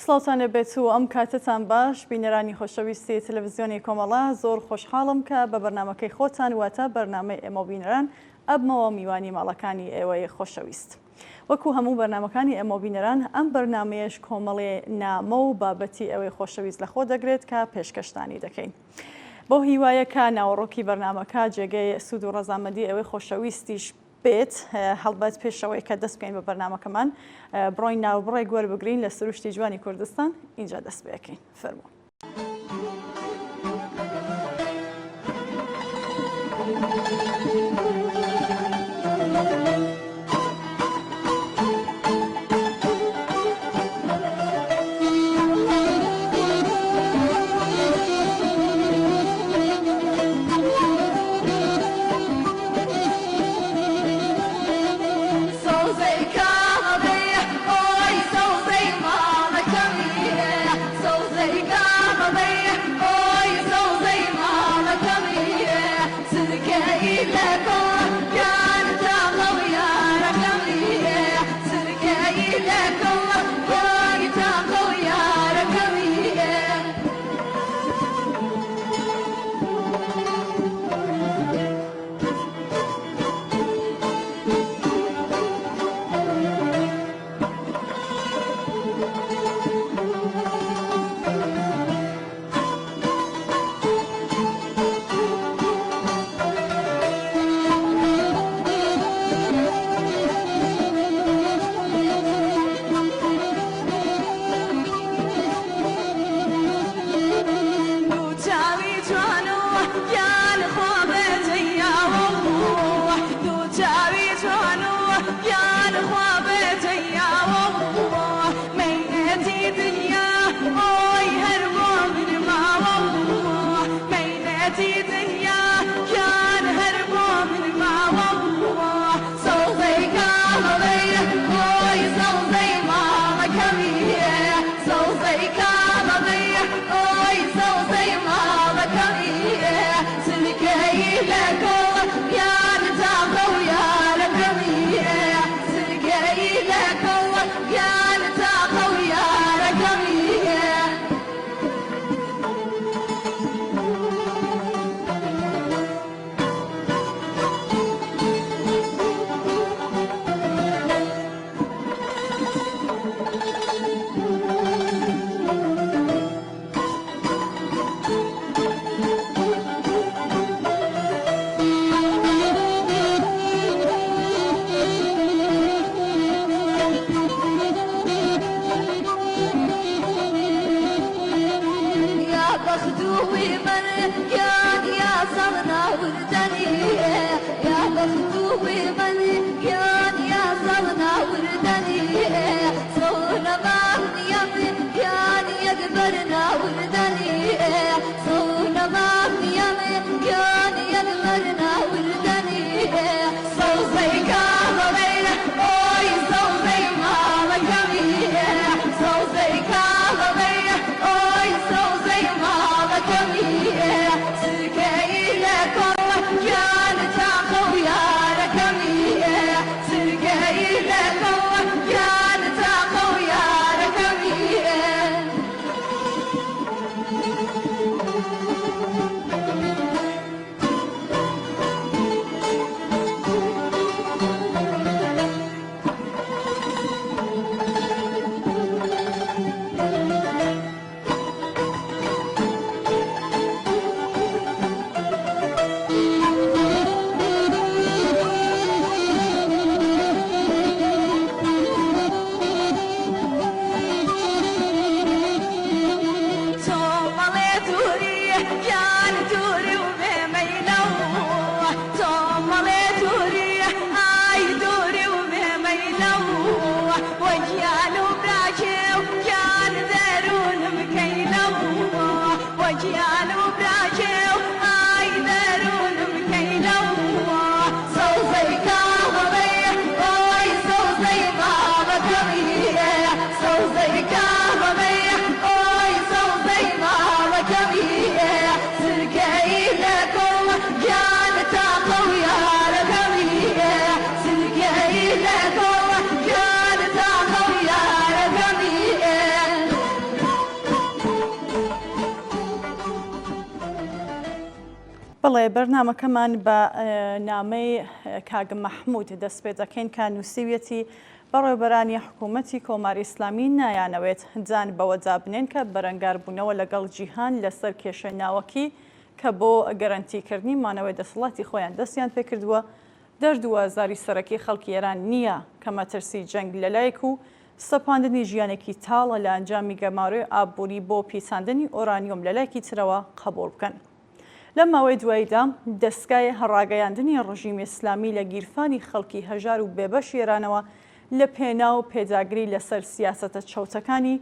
سڵاوتان لەبێت و ئەم کاتتان باش بینەرانی خۆشەویستی تەلەڤیزیۆنی کۆمەڵا زۆر خۆشحاڵم کە بە بەرنامەکەی خۆتان واتە بەرنامەی ئێمە بینەران ئەبمەوە میوانی ماڵەکانی ئێوەی خۆشەویست. وەکو هەموو بەرنامەکانی ئێمە بینەران ئەم بەرنمەیەش کۆمەڵێ نامە و بابەتی ئەوەی خۆشەویست لە خۆ دەگرێت کە پێشکەشتانی دەکەین. بۆ هیوایەکە ناوەڕۆکی بەرنمەکە جێگەی سوود و ڕەزامەندی ئەوەی خۆشەویستیش بێت هەڵبەت پێشەوەی کە دەست بکەین بە بەرنمەکەمان بڕۆین ناوبڕێ گوەربگرین لە سروشتی جوانی کوردستان اینجا دەست بەکەین فەرموو. Yeah. بەڵێ بەرنامەکەمان بە نامەی کاگ مەحموود دەست پێ دەکەین کە نووسیویەتی بەڕێوەبەرانی حکوومەتی کۆماری ئیسلامی نایانەوێت جان بەوەجا بنێن کە بەرەنگاربوونەوە لەگەڵ جیهان لەسەر کێشە ناوەکی کە بۆ گەرانتیکردنی مانەوەی دەسەڵاتی خۆیان دەستیان پێکردووە دەردووە زاری سەرەکی خەڵکی ئێران نییە کە مەترسی جەنگ لەلایەک و سەپاندنی ژیانێکی تاڵە لە ئەنجامی گەماروی ئابووری بۆ پیساندنی ئۆرانیۆم لەلایەکی ترەوە قبول بکەن. لە ماوەی دواییدا دەستگای هەڕاگەیاندنی ڕژیمی ئیسلامی لە گیرفانی خەڵکی هەژار و بێبەش ئێرانەوە لە پێناو پێداگری لەسەر سیاسەتە چەوتەکانی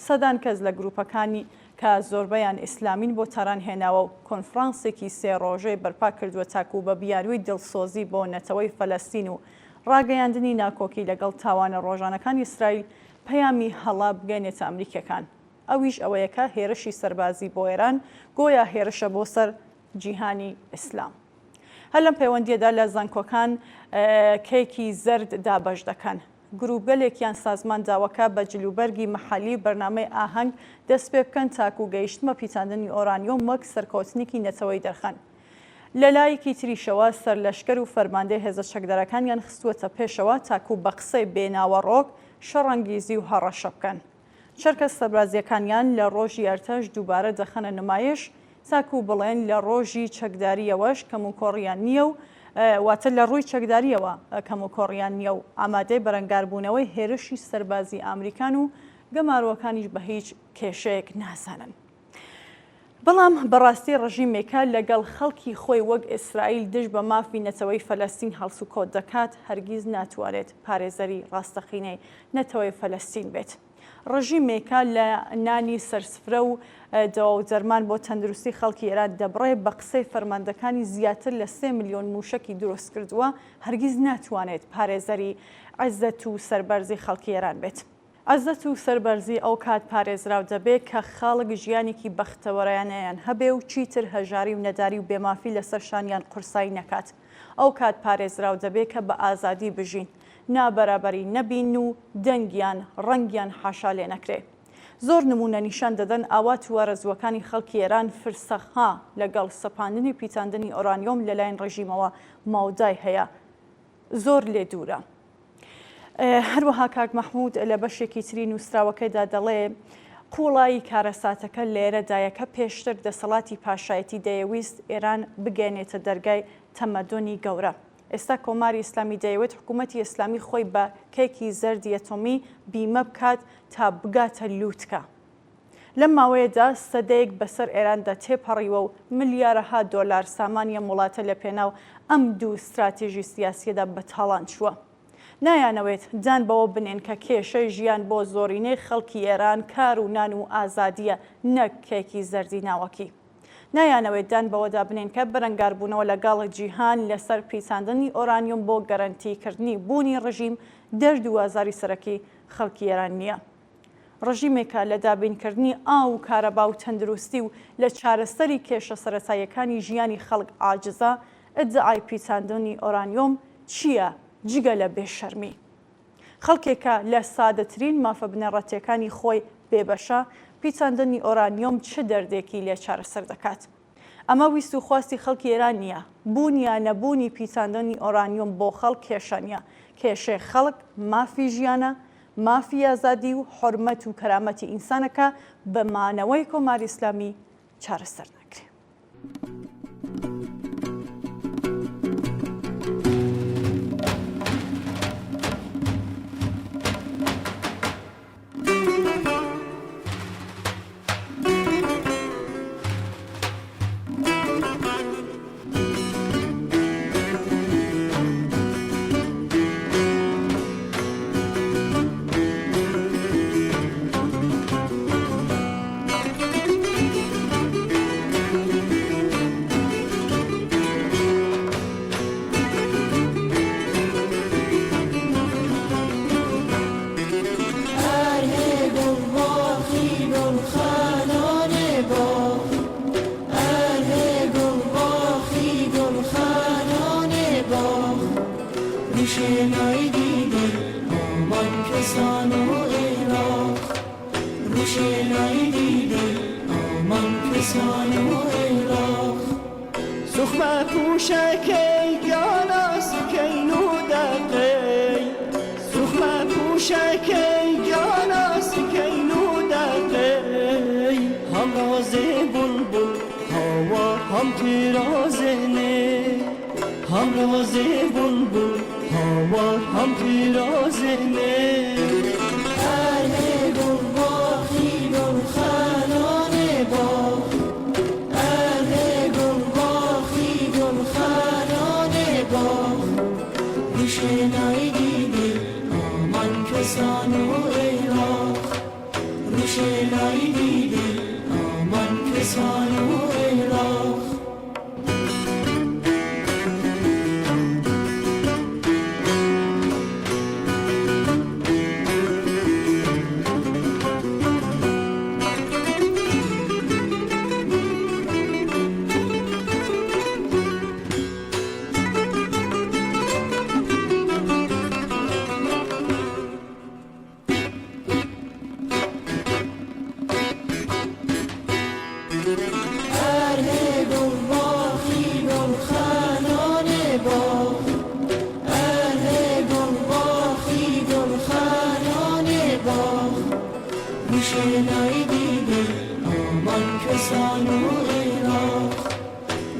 سەدان کەس لە گروپەکانی کە زۆربەیان ئیسلامین بۆ تەران هێناوە و کۆنفرانسێکی سێ ڕۆژەی بەرپا کردووە تاکو بە بیانووی دڵسۆزی بۆ نەتەوەی فەلەستین و ڕاگەیاندنی ناکۆکی لەگەڵ تاوانە ڕۆژانەکانی ئیسرائیل پەیامی هەڵا بگەێنێتە ئەمریکەکان. ئەویش ئەوەیەکە هێرشی سەربازی بۆ ئێران گۆیا هێرشە بۆ سەر جیهانی ئیسلام. هەر لەم پەیوەندیەدا لە زانکۆکان کێکی زەرد دابەش دەکەن. گروپگەلێکیان سازمان داوەکە بە جلوبەرگی مەحەلی بەرنامەی ئاهەنگ دەست پێ بکەن تاکو گەیشتمە پیساندنی ئۆرانیۆم وەک سەرکەوتنێکی نەتەوەی دەرخەن. لە لایەکی تریشەوە سەرلەشکەر و فەرماندەی هێزە چەکدارەکانیان خستووەتە پێشەوە تاکو بە قسەی بێناوەڕۆک شەڕەنگیزی و هەڕەشە بکەن. چەرکە سەربازیەکانیان لە ڕۆژی ئەرتەش دووبارە دەخەنە نمایش تاکو بڵێن لە ڕۆژی چەکداریەوەش کەم و کۆڕیان نییە و واتە لە ڕووی چەکداریەوە کەم و کۆڕیان نییە و ئامادەی بەرەنگاربوونەوەی هێرشی سەربازی ئامریکان و گەماروەکانیش بە هیچ کێشەیەک ناسانن. بەڵام بەڕاستی ڕژیمێکە لەگەڵ خەڵکی خۆی وەک ئیسرائیل دژ بە مافی نەتەوەی فەلەستین هەڵس و کۆت دەکات هەرگیز ناتوانێت پارێزەری ڕاستەقینەی نەتەوەی فەلەستین بێت. ڕژیمێکە لە نانی سەرسفرە و دەرمان بۆ تەندروستی خەڵکی ئێران دەبڕێ بە قسەی فەرماندەکانی زیاتر لە 3 ملیۆن موشکی دروست کردووە هەرگیز ناتوانێت پارێزەری عەزەت و سەربەرزی خەڵکی ئێران بێت. عەزەت و سەربەرزی ئەو کات پارێزراو دەبێت کە خاڵک ژیانێکی بەختەوەرایانەیان هەبێ و چیتر هەژاری و نەداری و بێمافی لەسەر شانیان قورسایی نەکات. ئەو کات پارێزراو دەبێت کە بە ئازادی بژین نابەرابەری نەبین و دەنگیان ڕەنگیان حاشا لێ نەکرێ. زۆر نمونە نیشان دەدەن ئاوات وەرەزوەکانی خەڵکی ئێران فرسەخها لەگەڵ سەپاندنی پیتاندنی ئۆرانیۆم لەلایەن ڕژیمەوە ماودای هەیە زۆر لێ دوورە. هەروەها کاک مەحموود لە بەشێکی تری نووسراوەکەیدا دەڵێ قوڵایی کارەساتەکە لێرەدایە کە پێشتر دەسەڵاتی پاشایەتی دەیەویست ئێران بگەێنێتە دەرگای تەمەدۆنی گەورە. ئێستا کۆماری ئیسلامی دەیەوێت حکوومەتی ئیسلامی خۆی بە کێکی زەردی ئەتۆمی بیمە بکات تا بگاتە لووتکە. لەم ماوەیەدا سەدەیەک بەسەر ئێراندا تێپەڕیوە و ملیارەها دۆلار سامانیە وڵاتە لە پێناو ئەم دوو استراتیژی سیاسیەدا بەتاڵان چووە. نایانەوێت دان بەوە بنێن کە کێشەی ژیان بۆ زۆرینەی خەڵکی ئێران کار و نان و ئازادیە نەک کێکی زەردی ناوەکی. نایانەوێت دان بەوەدا بنێن کە بەرەنگاربوونەوە لەگەڵ جیهان لەسەر پیساندنی ئۆرانیۆم بۆ گەرانتیکردنی بوونی ڕژیم دەرد و ئازاری سەرەکی خەڵکی ئێران نییە. ڕژیمێکە لە دابینکردنی ئاو و کارەبا و تەندروستی و لە چارەسەری کێشە سەرەتاییەکانی ژیانی خەڵک عاجزە ئەدعای پیساندنی ئۆرانیۆم چییە جگە لە بێشەرمی؟ خەڵکێکە لە سادەترین مافە بنەڕەتیەکانی خۆی بێبەشە پیساندنی ئۆرانیۆم چه دەردێکی لێ چارەسەر دەکات؟ ئەمە ویست و خواستی خەڵکی ئێران نییە. بوونیان نەبوونی پیساندنی ئۆرانیۆم بۆ خەڵک کێشە نییە. کێشەی خەڵک مافی ژیانە، مافی ئازادی و حورمەت و کەرامەتی ئینسانەکە بە مانەوەی کۆماری ئیسلامی چارەسەر ناکرێت. سوخمە پوشەکەی گیاناسکەی نودەقەی سوخمە پوشەکەی گیاناسکەی نودەقەی هەم ڕازێ بولبول هاوا هەم پیرازێنێ هەم ڕازێ بولبول هاوا هەم پیرازێنێ روشنایی دیدی آمان کسان و عراق روشنایی دیدی آمان کسان و عراق روشنایی دیدی آمان کسان و عراق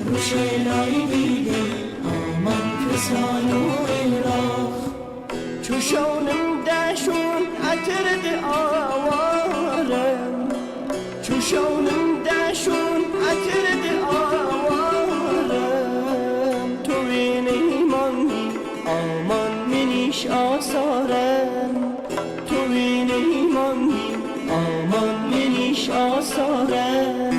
روشنایی دیدی آمان کسان و عراق چوشونم داشون عترد آوارم چوشونم داشون عترد آوارم تو بینی مانگی آمان منیش آثارم تو بینی مانگی آمان منیش آثارم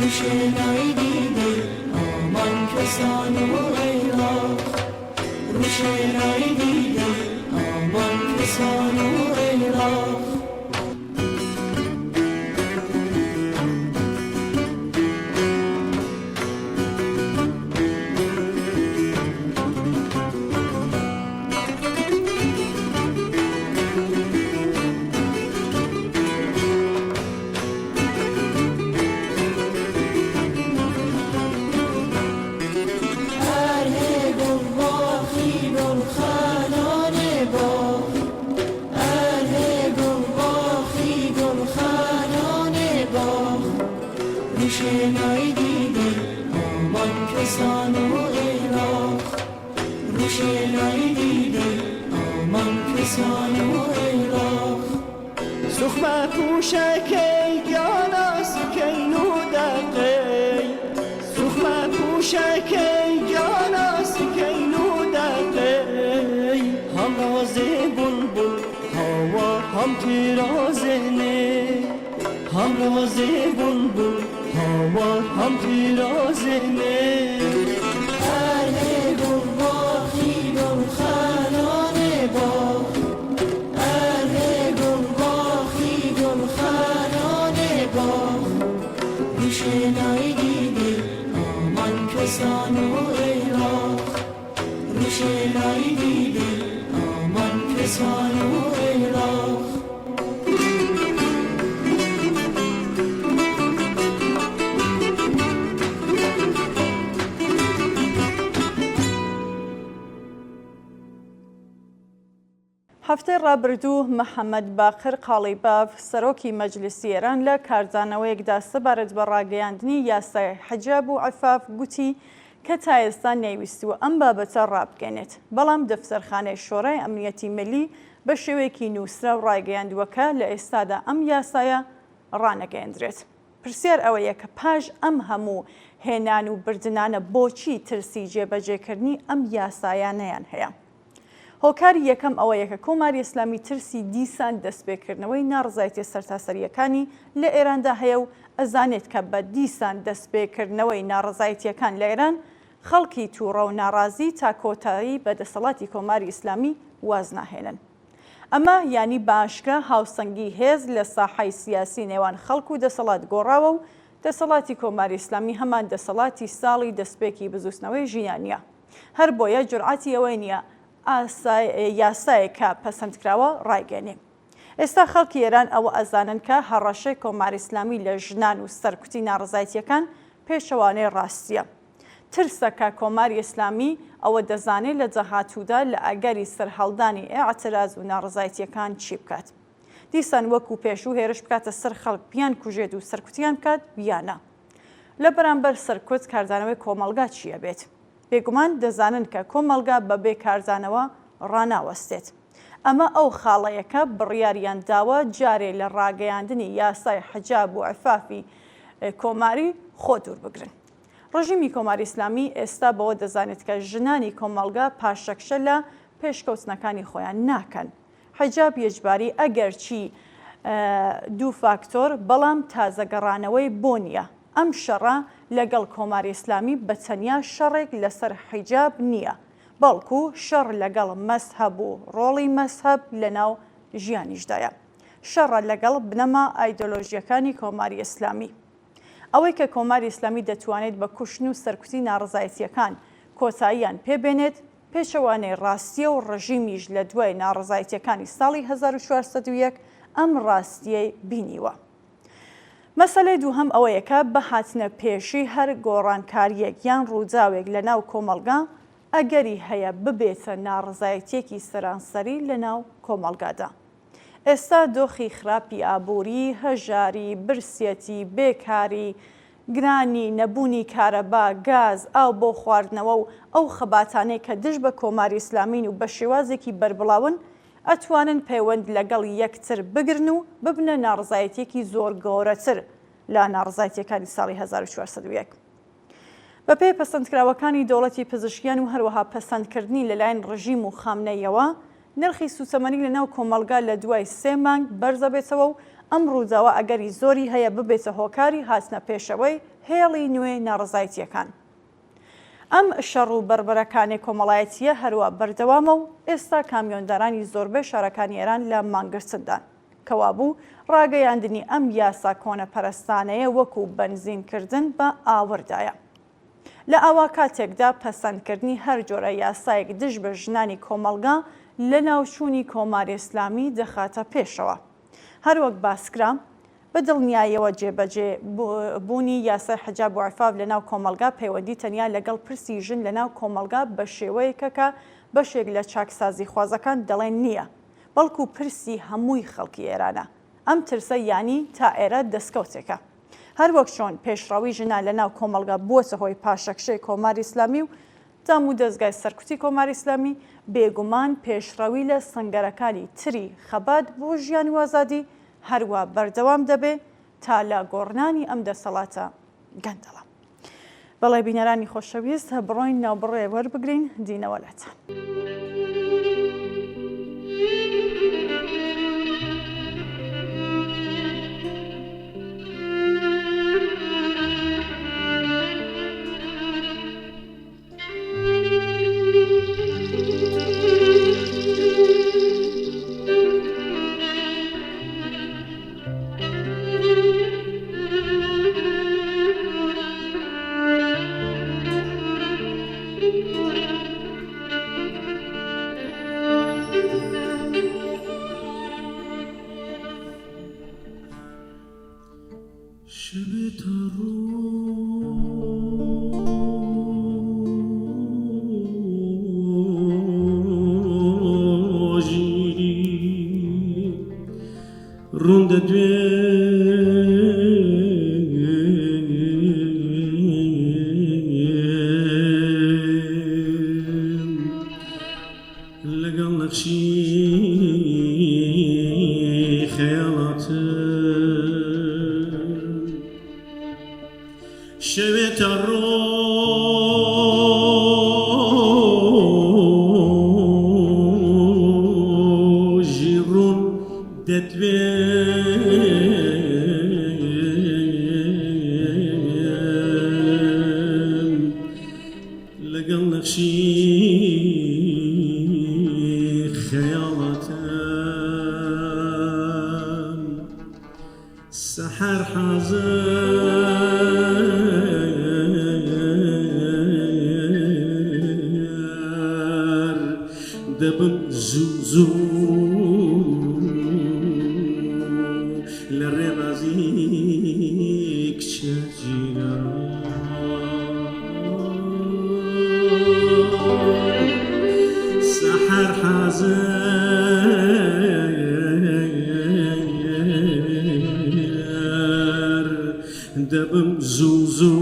روشنایی دیدی آمان کسان و عراق روشنایی دیدی آمان کسان و عراق روشنایی دیدی آمان کسان و عراق روشنایی دیدی آمان کسان و عراق سوخمە پوشەکەی گیاناسکەی نودەقەی سوخمە پوشەکەی گیاناسکەی نودەقەی هەم ڕازێ بولبول هاوا هەم پیرازێنێ هەم ڕازێ بولبول هاوا هەم پیرازێنێ روشنایی دیدی آمان کسان و عراق روشنایی دیدی آمان کسان و عراق هەفتەی ڕابردوو محەممەد باقر قاڵیباف سەرۆکی مەجلیسی ئێران لە کارزانەوەیەکدا سەبارەت بە ڕاگەیاندنی یاسای حەجاب و عەفاف گوتی کە تا ئێستا نەیویستووە ئەم بابەتە ڕابگەنێت بەڵام دەفتەرخانەی شۆڕای ئەمنیەتی ملی بە شێوەیەکی نووسرا و ڕاگەیاندووەکە لە ئێستادا ئەم یاسایە ڕانەگەیەندرێت. پرسیار ئەوەیە کە پاش ئەم هەموو هێنان و بردنانە بۆچی ترسی جێبەجێکردنی ئەم یاسایانەیان هەیە. هۆکاری یەکەم ئەوەیە کە کۆماری ئیسلامی ترسی دیسان دەستپێکردنەوەی ناڕزایەتی سەرتاسەریەکانی لە ئێراندا هەیە و ئەزانێت کە بە دیسان دەستپێکردنەوەی ناڕزایەتیەکان لە ئێران خەڵکی تووڕە و ناڕازی تا کۆتایی بە دەسەڵاتی کۆماری ئیسلامی واز ناهێنن. ئەمە ینی باشکە هاوسەنگی هێز لە ساحەی سیاسی نێوان خەڵک و دەسەڵات گۆڕاوە و دەسەڵاتی کۆماری ئیسلامی هەمان دەسەڵاتی ساڵی دەستپێکی بزوستنەوەی ژیانیە. هەر بۆیە جورعەتی ئەوەی نییە یاسایەکە پەسەندکراوە ڕایگەێنێ. ئێستا خەڵکی ئێران ئەوە ئەزانن کە هەڕەشەی کۆماری ئیسلامی لە ژنان و سەرکوتی ناڕزایەتیەکان پێشەوانەی ڕاستیە. ترسەکە کۆماری ئیسلامی ئەوە دەزانێت لە جەهاتوودا لە ئەگەری سەرهەڵدانی ئێعتراز و ناڕزایەتیەکان چی بکات. دیسان وەکو پێشوو هێرش بکاتە سەر خەڵک بیان کوژێت و سەرکوتیان بکات بیانە. لە بەرامبەر سەرکوت کاردانەوەی کۆمەڵگا چییە بێت؟ بێگومان دەزانن کە کۆمەڵگا بەبێ کاردانەوە ڕاناوەستێت. ئەمە ئەو خاڵەیەکە بڕیاریان داوە جارێ لە ڕاگەیاندنی یاسای حجاب و عفافی کۆماری خۆ دوور بگرن. ڕژیمی کۆماری ئیسلامی ئێستا بەوە دەزانێت کە ژنانی کۆمەڵگا پاشەکشە لە پێشکەوتنەکانی خۆیان ناکەن. حجاب یەجباری ئەگەرچی دوو فاکتۆر بەڵام تازەگەڕانەوەی بۆ نییە. ئەم شەڕە لەگەڵ کۆماری ئیسلامی بە تەنیا شەڕێک لەسەر حیجاب نییە، بەڵکو شەڕ لەگەڵ مەزهەب و ڕۆڵی مەزهەب لەناو ژیانیشدایە. شەڕە لەگەڵ بنەما ئایدۆلۆژیەکانی کۆماری ئیسلامی. ئەوەی کە کۆماری ئیسلامی دەتوانێت بە کوشتن و سەرکوتی ناڕزایەتیەکان کۆتاییان پێبێنێت پێشەوانەی ڕاستیە و ڕژیمیش لە دوای ناڕزایەتیەکانی ساڵی 1401 ئەم ڕاستیەی بینیوە. مەسەلەی دووهەم ئەوەیە کە بە هاتنە پێشی هەر گۆڕانکاریەک یان ڕووداوێک لە ناو کۆمەڵگا ئەگەری هەیە ببێتە ناڕزایەتیەکی سەرانسەری لە ناو کۆمەڵگادا. ئێستا دۆخی خراپی ئابووری، هەژاری، برسێتی، بێکاری، گرانی، نەبوونی کارەبا، گاز، ئاو بۆ خواردنەوە و ئەو خەباتانەی کە دژ بە کۆماری ئیسلامین و بە شێوازێکی بربڵاون ئەتوانن پەیوەند لەگەڵ یەکتر بگرن و ببنە ناڕزایەتیەکی زۆر گەورەتر لە ناڕزایەتیەکانی ساڵی 1401. بەپێی پەسەندکراوەکانی دەوڵەتی پزیشکیان و هەروەها پەسەندکردنی لەلایەن ڕژیم و خامنەیەوە نرخی سوتەمەنی لە ناو کۆمەڵگا لە دوای 3 مانگ بەرزە بێتەوە و ئەم ڕووداوە ئەگەری زۆری هەیە ببێتە هۆکاری هاتنە پێشەوەی هێڵی نوێ ناڕزایەتیەکان. ئەم شەڕ و بربەرەکانی کۆمەڵایەتیە هەروە بەردەوامە و ئێستا کامیۆندارانی زۆربەی شارەکانی ئێران لە مانگرتندان کەوا بوو ڕاگەیاندنی ئەم یاسا کۆنەپەرستانەیە وەکو بەنزینکردن بە ئاوردایە. لە ئاوا کاتێکدا پەسەندکردنی هەر جۆرە یاسایەک دژ بە ژنانی کۆمەڵگا لە ناوچوونی کۆماری ئیسلامی دەخاتە پێشەوە. هەروەک باسکرا بە دڵنیاییەوە جێبەجێ بوونی یاسای حجاب و عفاف لە ناو کۆمەڵگا پەیوەندی تەنیا لەگەڵ پرسی ژن لە ناو کۆمەڵگا بە شێوەیەکە کە بەشێک لە چاکسازی خوازەکان دەڵێن نییە، بەڵکو پرسی هەمووی خەڵکی ئێرانە. ئەم ترسە ینی تا ئێرە دەستکەوتێکە. هەروەک چۆن پێشڕەوی ژنان لە ناو کۆمەڵگا بووەتە هۆی پاشەکشەی کۆماری ئیسلامی و تام و دەستگای سەرکوتی کۆماری ئیسلامی، بێگومان پێشڕەوی لە سەنگەرەکانی تری خەبات بۆ ژیانی وازادی هەروە بەردەوام دەبێ تا لە گۆڕنانی ئەم دەسەڵاتە گەندەڵە. بەڵێ بینەرانی خۆشەویست، بڕۆین ناوبڕێ وەربگرین دینەوەلاتان. ڕوندە دوێ لەگەڵ نەخشی خەیاڵاتە شەوێتە ڕۆژی ڕوون دەتوێ لەگەڵ نەخشی خەیاڵاتە سەحەر حازر لرمزی کشیرم سحر حزر دبم زوزو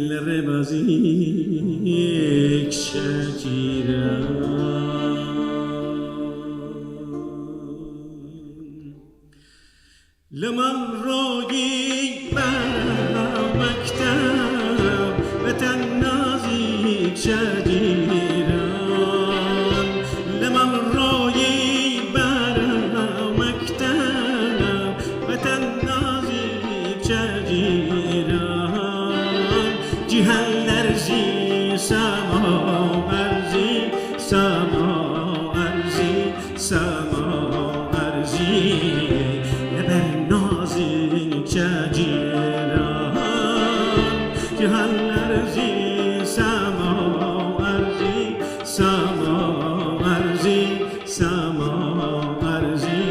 لرمزی کشیرم لمن روی بر مکتب وطن نازک شجیران لمن روی بر مکتب وطن نازک شجیران جهان لرزی سما ارزی سما ارزی سما ارزی جهان ارزی سما ارزی سما ارزی سما ارزی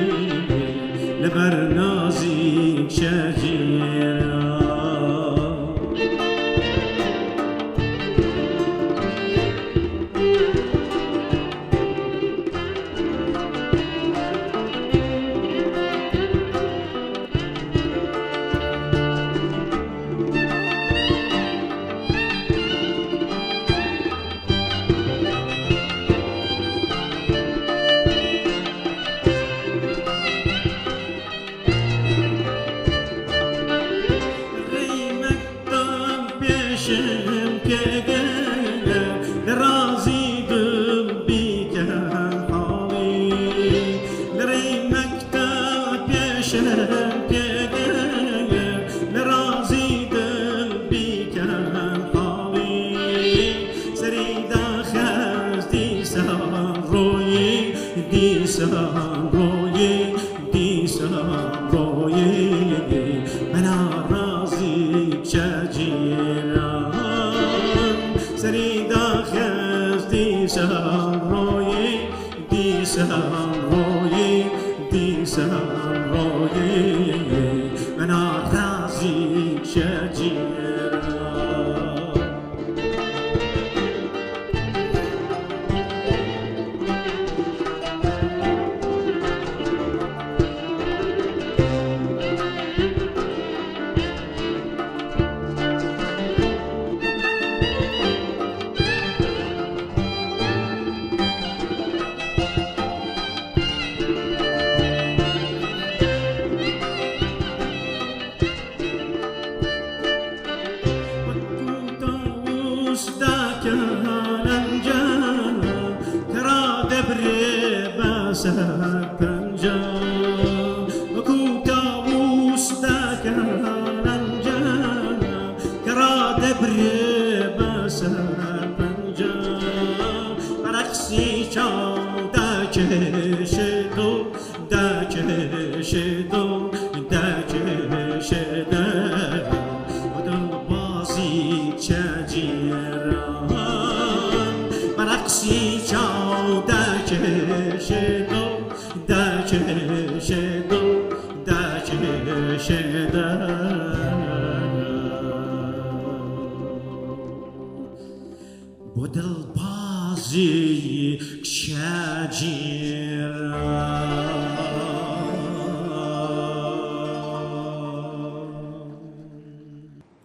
لبر نازی شجیران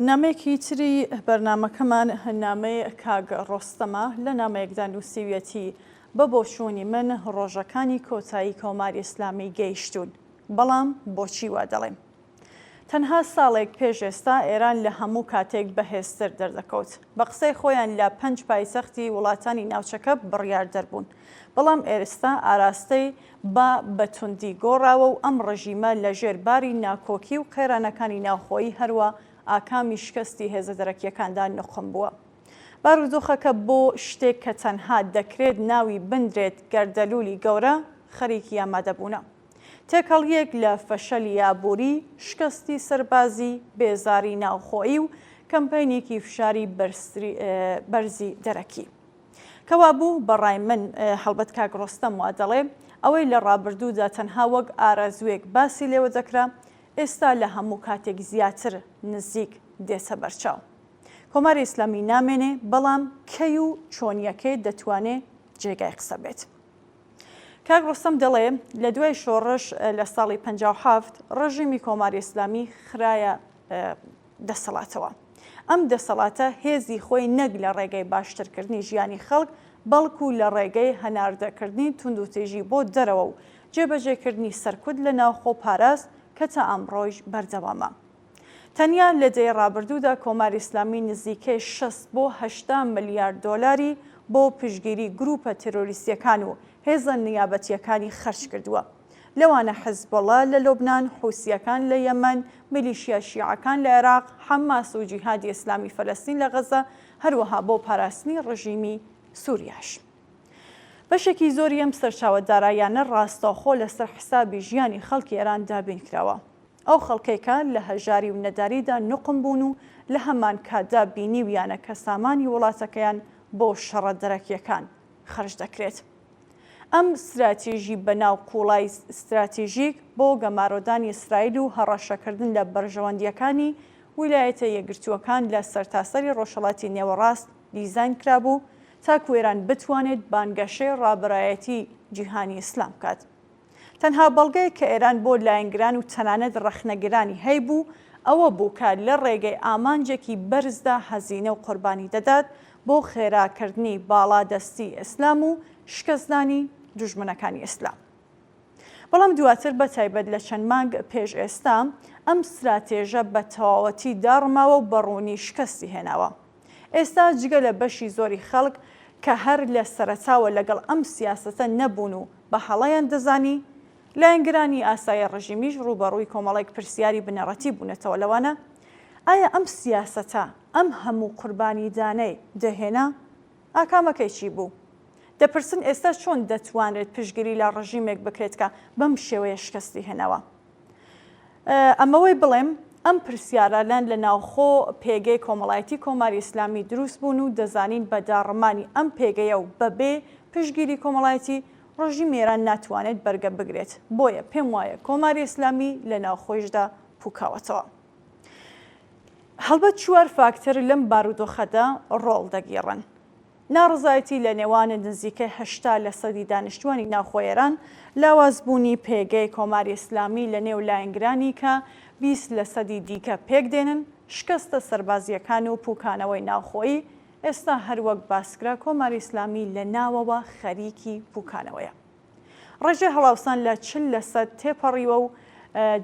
نامەیەکی تری بەرنامەکەمان نامەی کاگ ڕۆستەمە لە نامەیەکدا نووسیویەتی بە بۆچوونی من ڕۆژەکانی کۆتایی کۆماری ئیسلامی گەیشتون بەڵام بۆچی وا دەڵێم تەنها ساڵێک پێش ئێستا ئێران لە هەموو کاتێک بەهێزتر دەردەکەوت بە قسەی خۆیان لە 5 پایتەختی وڵاتانی ناوچەکە بڕیار دەربوون بەڵام ئێستا ئاراستەی بە توندی گۆڕاوە و ئەم ڕژیمە لە ژێرباری ناکۆکی و قێرانەکانی ناوخۆیی هەروە ئاکامی شکستی هێزە دەرەکیەکاندا نوقم بووە. بارودۆخەکە بۆ شتێک کە تەنها دەکرێت ناوی بندرێت گەردەلوولی گەورە خەریکی ئامادەبوونە. تێکەڵیەک لە فەشەلی یابووری، شکستی سەربازی، بێزاری ناوخۆیی و کەمپینێکی فشاری بەرزی دەرەکی. کەوا بوو بەڕای من هەڵبەت کاک ڕۆستەم وا دەڵێ ئەوەی لە ڕابردوودا تەنها وەک ئارەزوێک باسی لێوە دەکرا ئێستا لە هەموو کاتێک زیاتر نزیک دێتە بەرچاو. کۆماری ئیسلامی نامێنێ بەڵام کەی و چۆنیەکەی دەتوانێت جێگای قسە بێت. کاک ڕۆستەم دەڵێ لە دوای شۆڕش لە ساڵی 57 ڕژیمی کۆماری ئیسلامی خرایە دەسەڵاتەوە. ئەم دەسەڵاتە هێزی خۆی نەک لە ڕێگەی باشترکردنی ژیانی خەڵک بەڵکو لە ڕێگەی هەناردەکردنی توندوتێژی بۆ دەرەوە و جێبەجێکردنی سەرکوت لە ناوخۆ پاراست کە تا ئەمڕۆیش بەردەوامە. تەنیا لە دەی ڕابردوودا کۆماری ئیسلامی نزیکەی 6 بۆ 80 ملیارد دۆلاری بۆ پشگیری گروپە تێرۆریستیەکان و هێزە نیابەتیەکانی خەرج کردووە. لەوانە حیزبڵڵا لە لۆبنان، حوسیەکان لە یەمەن، میلیشیا شیعەکان لە عێراق، حەماس و جیهادی ئیسلامی فەلەستین لە غەزە، هەروەها بۆ پاراستنی ڕژیمی سووریاش. بەشێکی زۆری ئەم سەرچاوەدارایانە ڕاستەوخۆ لەسەر حسابی ژیانی خەڵکی ئێران دابین کراوە. ئەو خەڵکێکە لە هەژاری و نەداریدا نوقم بوون و لە هەمان کاتدا بینیویانە کە سامانی وڵاتەکەیان بۆ شەڕە دەرەکیەکان خەرج دەکرێت. ئەم استراتیژی بەناو قوڵای استراتیژیک بۆ گەمارۆدانی ئیسرائیل و هەڕەشەکردن لە بەرژەوەندیەکانی ویلایەتە یەکگرتووەکان لە سەرتاسەری ڕۆژهەڵاتی نێوەڕاست دیزاین کرابوو تاکو ئێران بتوانێت بانگەشەی ڕابڕایەتی جیهانی ئیسلام بکات. تەنها بەڵگەیە کە ئێران بۆ لایەنگران و تەنانەت ڕەخنەگرانی هەیبوو ئەوە بوو کە لە ڕێگەی ئامانجێکی بەرزدا هەزینە و قوربانی دەدات بۆ خێراکردنی باڵادەستی ئیسلام و شکستدانی دوژمنەکانی ئیسلام. بەڵام دواتر بە تایبەت لە چەند مانگ پێش ئێستا ئەم استراتێژە بە تەواوەتی داڕماوە و بەڕوونی شکستی هێناوە. ئێستا جگە لە بەشی زۆری خەڵک کە هەر لە سەرەتاوە لەگەڵ ئەم سیاسەتە نەبوون و بە هەڵەیان دەزانی، لایەنگرانی ئاسایی ڕژیمیش ڕوبەڕووی کۆمەڵێک پرسیاری بنەڕەتی بوونەتەوە لەوانە ئایا ئەم سیاسەتە ئەم هەموو قوربانی دانەی دەهێنا؟ ئاکامەکەی چی بوو؟ دەپرسن ئێستا چۆن دەتوانرێت پشگیری لە ڕژیمێک بکرێت کە بەم شێوەیە شکستی هێناوە. ئەمەوەی بڵێم ئەم پرسیارانە لە ناوخۆ پێگەی کۆمەڵایەتی کۆماری ئیسلامی دروست بوون و دەزانین بە داڕمانی ئەم پێگەیە و بەبێ پشگیری کۆمەڵایەتی ڕۆژی ئێران ناتوانێت بەرگە بگرێت. بۆیە پێم وایە کۆماری ئیسلامی لە ناوخۆیشدا پوکاوەتەوە. هەڵبەت چوار فاکتەر لەم بارودۆخەدا ڕۆڵ دەگیڕن. ناڕزایەتی لە نێوانە نزیکەی 80% دانیشتوانی ناوخۆی ئێران، لاوازبوونی پێگەی کۆماری ئیسلامی لە نێو لایەنگرانی کە 20% دیکە پێک دێنن، شکستە سەربازیەکان و پوکانەوەی ناوخۆیی. ئێستا هەروەک باسکرا کۆماری ئیسلامی لە ناوەوە خەریکی پوکانەوەیە. ڕێژەی هەڵاوسان لە 40% تێپەڕیوە و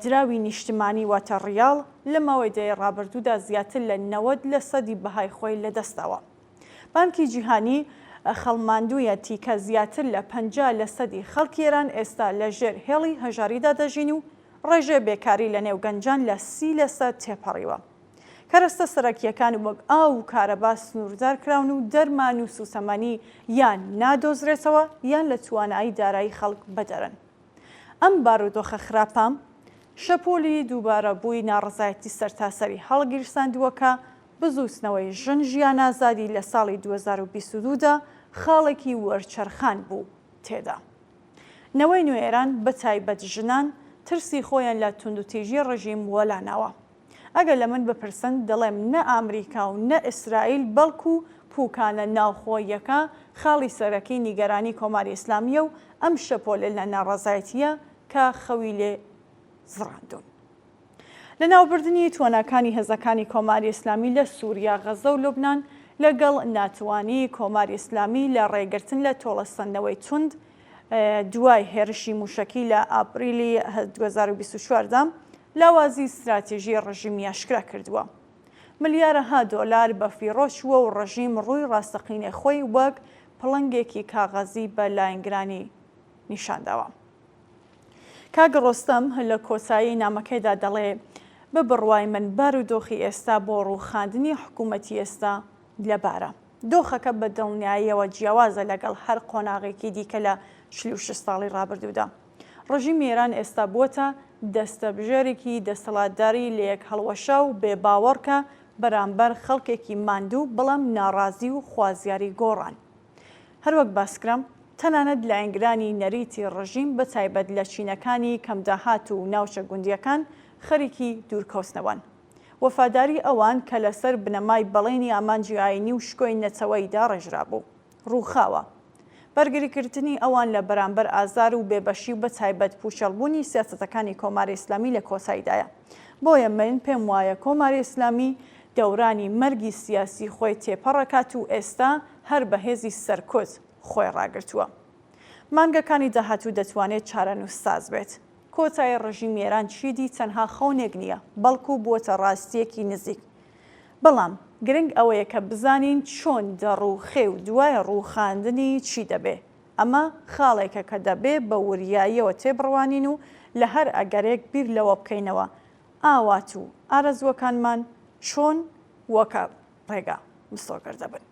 دراوی نیشتمانی واتە ڕیاڵ لە ماوەی دەی ڕابردوودا زیاتر لە 90% بەهای خۆی لەدەستاوە. بانکی جیهانی خەڵماندوویە تیکە زیاتر لە 50% خەڵکی ئێران ئێستا لە ژێر هێڵی هەژاریدا دەژین و ڕێژەی بێکاری لە نێو گەنجان لە 30% تێپەڕیوە. کەرەستە سەرەکیەکان وەک ئاو و کارەبا سنووردار کراون و دەرمان و سوسەمانی یان نادۆزرێتەوە یان لە توانایی دارایی خەڵک بەدەرن. ئەم بارودۆخە خراپە شەپۆلی دووبارەبووی ناڕزایەتی سەرتاسەری هەڵگیرساندووەکە بزووسنەوەی ژن ژیان ئازادی لە ساڵی 2022دا خاڵێکی وەرچەرخان بوو تێدا. نەوەی نوێ ئێران بە تایبەت ژنان ترسی خۆیان لە توندوتیژی ڕژیم وەلانەوە. ئەگەر لە من بپرسن دەڵێم نە ئامریکا و نە ئیسرائیل بەڵکو پوکانە ناوخۆیەکە خاڵی سەرەکی نیگەرانی کۆماری ئیسلامیە و ئەم شەپۆلە لە ناڕزایەتیە کە خەوی لێ زڕاندون. لە ناوبردننی تواناکانی هێزەکانی کۆماری ئیسلامی لە سووریا، غەزە و لوبنان لەگەڵ ناتوانی کۆماری ئیسلامی لە ڕێگرتن لە تۆڵەسەندنەوەی توند دوای هێرشی موشەکی لە ئاپریلی 2024دا لاوازی استراتیژی ڕژیمی ئاشکرا کردووە. ملیارەها دۆلار بە فیرۆچووە و ڕژیم ڕووی ڕاستەقینەی خۆی وەک پڵنگێکی کاغەزی بە لایەنگرانی نیشانداوە. کاک ڕۆستەم لە کۆتایی نامەکەیدا دەڵێ بە بڕوای من بارودۆخی ئێستا بۆ ڕووخاندنی حکوومەتی ئێستا لەبارە. دۆخەکە بە دڵنیاییەوە جیاوازە لەگەڵ هەر قۆناغێکی دیکە لە 46 ساڵی ڕابردوودا. ڕژیمی ئێران ئێستا بووەتە دەستەبژێرێکی دەسەڵاتداری لە یەک هەڵوەشە و بێباوەڕکە بەرامبەر خەڵکێکی ماندوو بەڵام ناڕازی و خوازیاری گۆڕان. هەروەک باسکرام تەنانەت لایەنگرانی نەریتی ڕژیم بە تایبەت لە چینەکانی کەمداهات و ناوچە گوندیەکان خەریکی دوورکەوتنەوەن. وەفاداری ئەوان کە لەسەر بنەمای بەڵێنی ئامانجی ئاینی و شکۆی نەچەوەیدا ڕێژرا بوو ڕووخاوە. بەرگریکردنی ئەوان لە بەرامبەر ئازار و بێبەشی و بە تایبەت پوشەڵبوونی سیاسەتەکانی کۆماری ئیسلامی لە کۆتاییدایە. بۆیە من پێم وایە کۆماری ئیسلامی دەورانی مەرگی سیاسی خۆی تێپەڕەکات و ئێستا هەر بەهێزی سەرکۆت خۆی ڕاگرتووە. مانگەکانی داهاتوو دەتوانێت چارەنووسساز بێت. کۆتایی ڕژیم ئێران چیدی تەنها خەونێک نییە، بەڵکو بووەتە ڕاستیەکی نزیک. بەڵام گرنگ ئەوەیە کە بزانین چۆن دەڕووخێ و دوای ڕووخاندنی چی دەبێ. ئەمە خاڵێکە کە دەبێ بە وریاییەوە تێبڕوانین و لە هەر ئەگەرێک بیر لەوە بکەینەوە ئاوات و ئارەزوەکانمان چۆن وەکە ڕێگا مستۆگەر دەبن.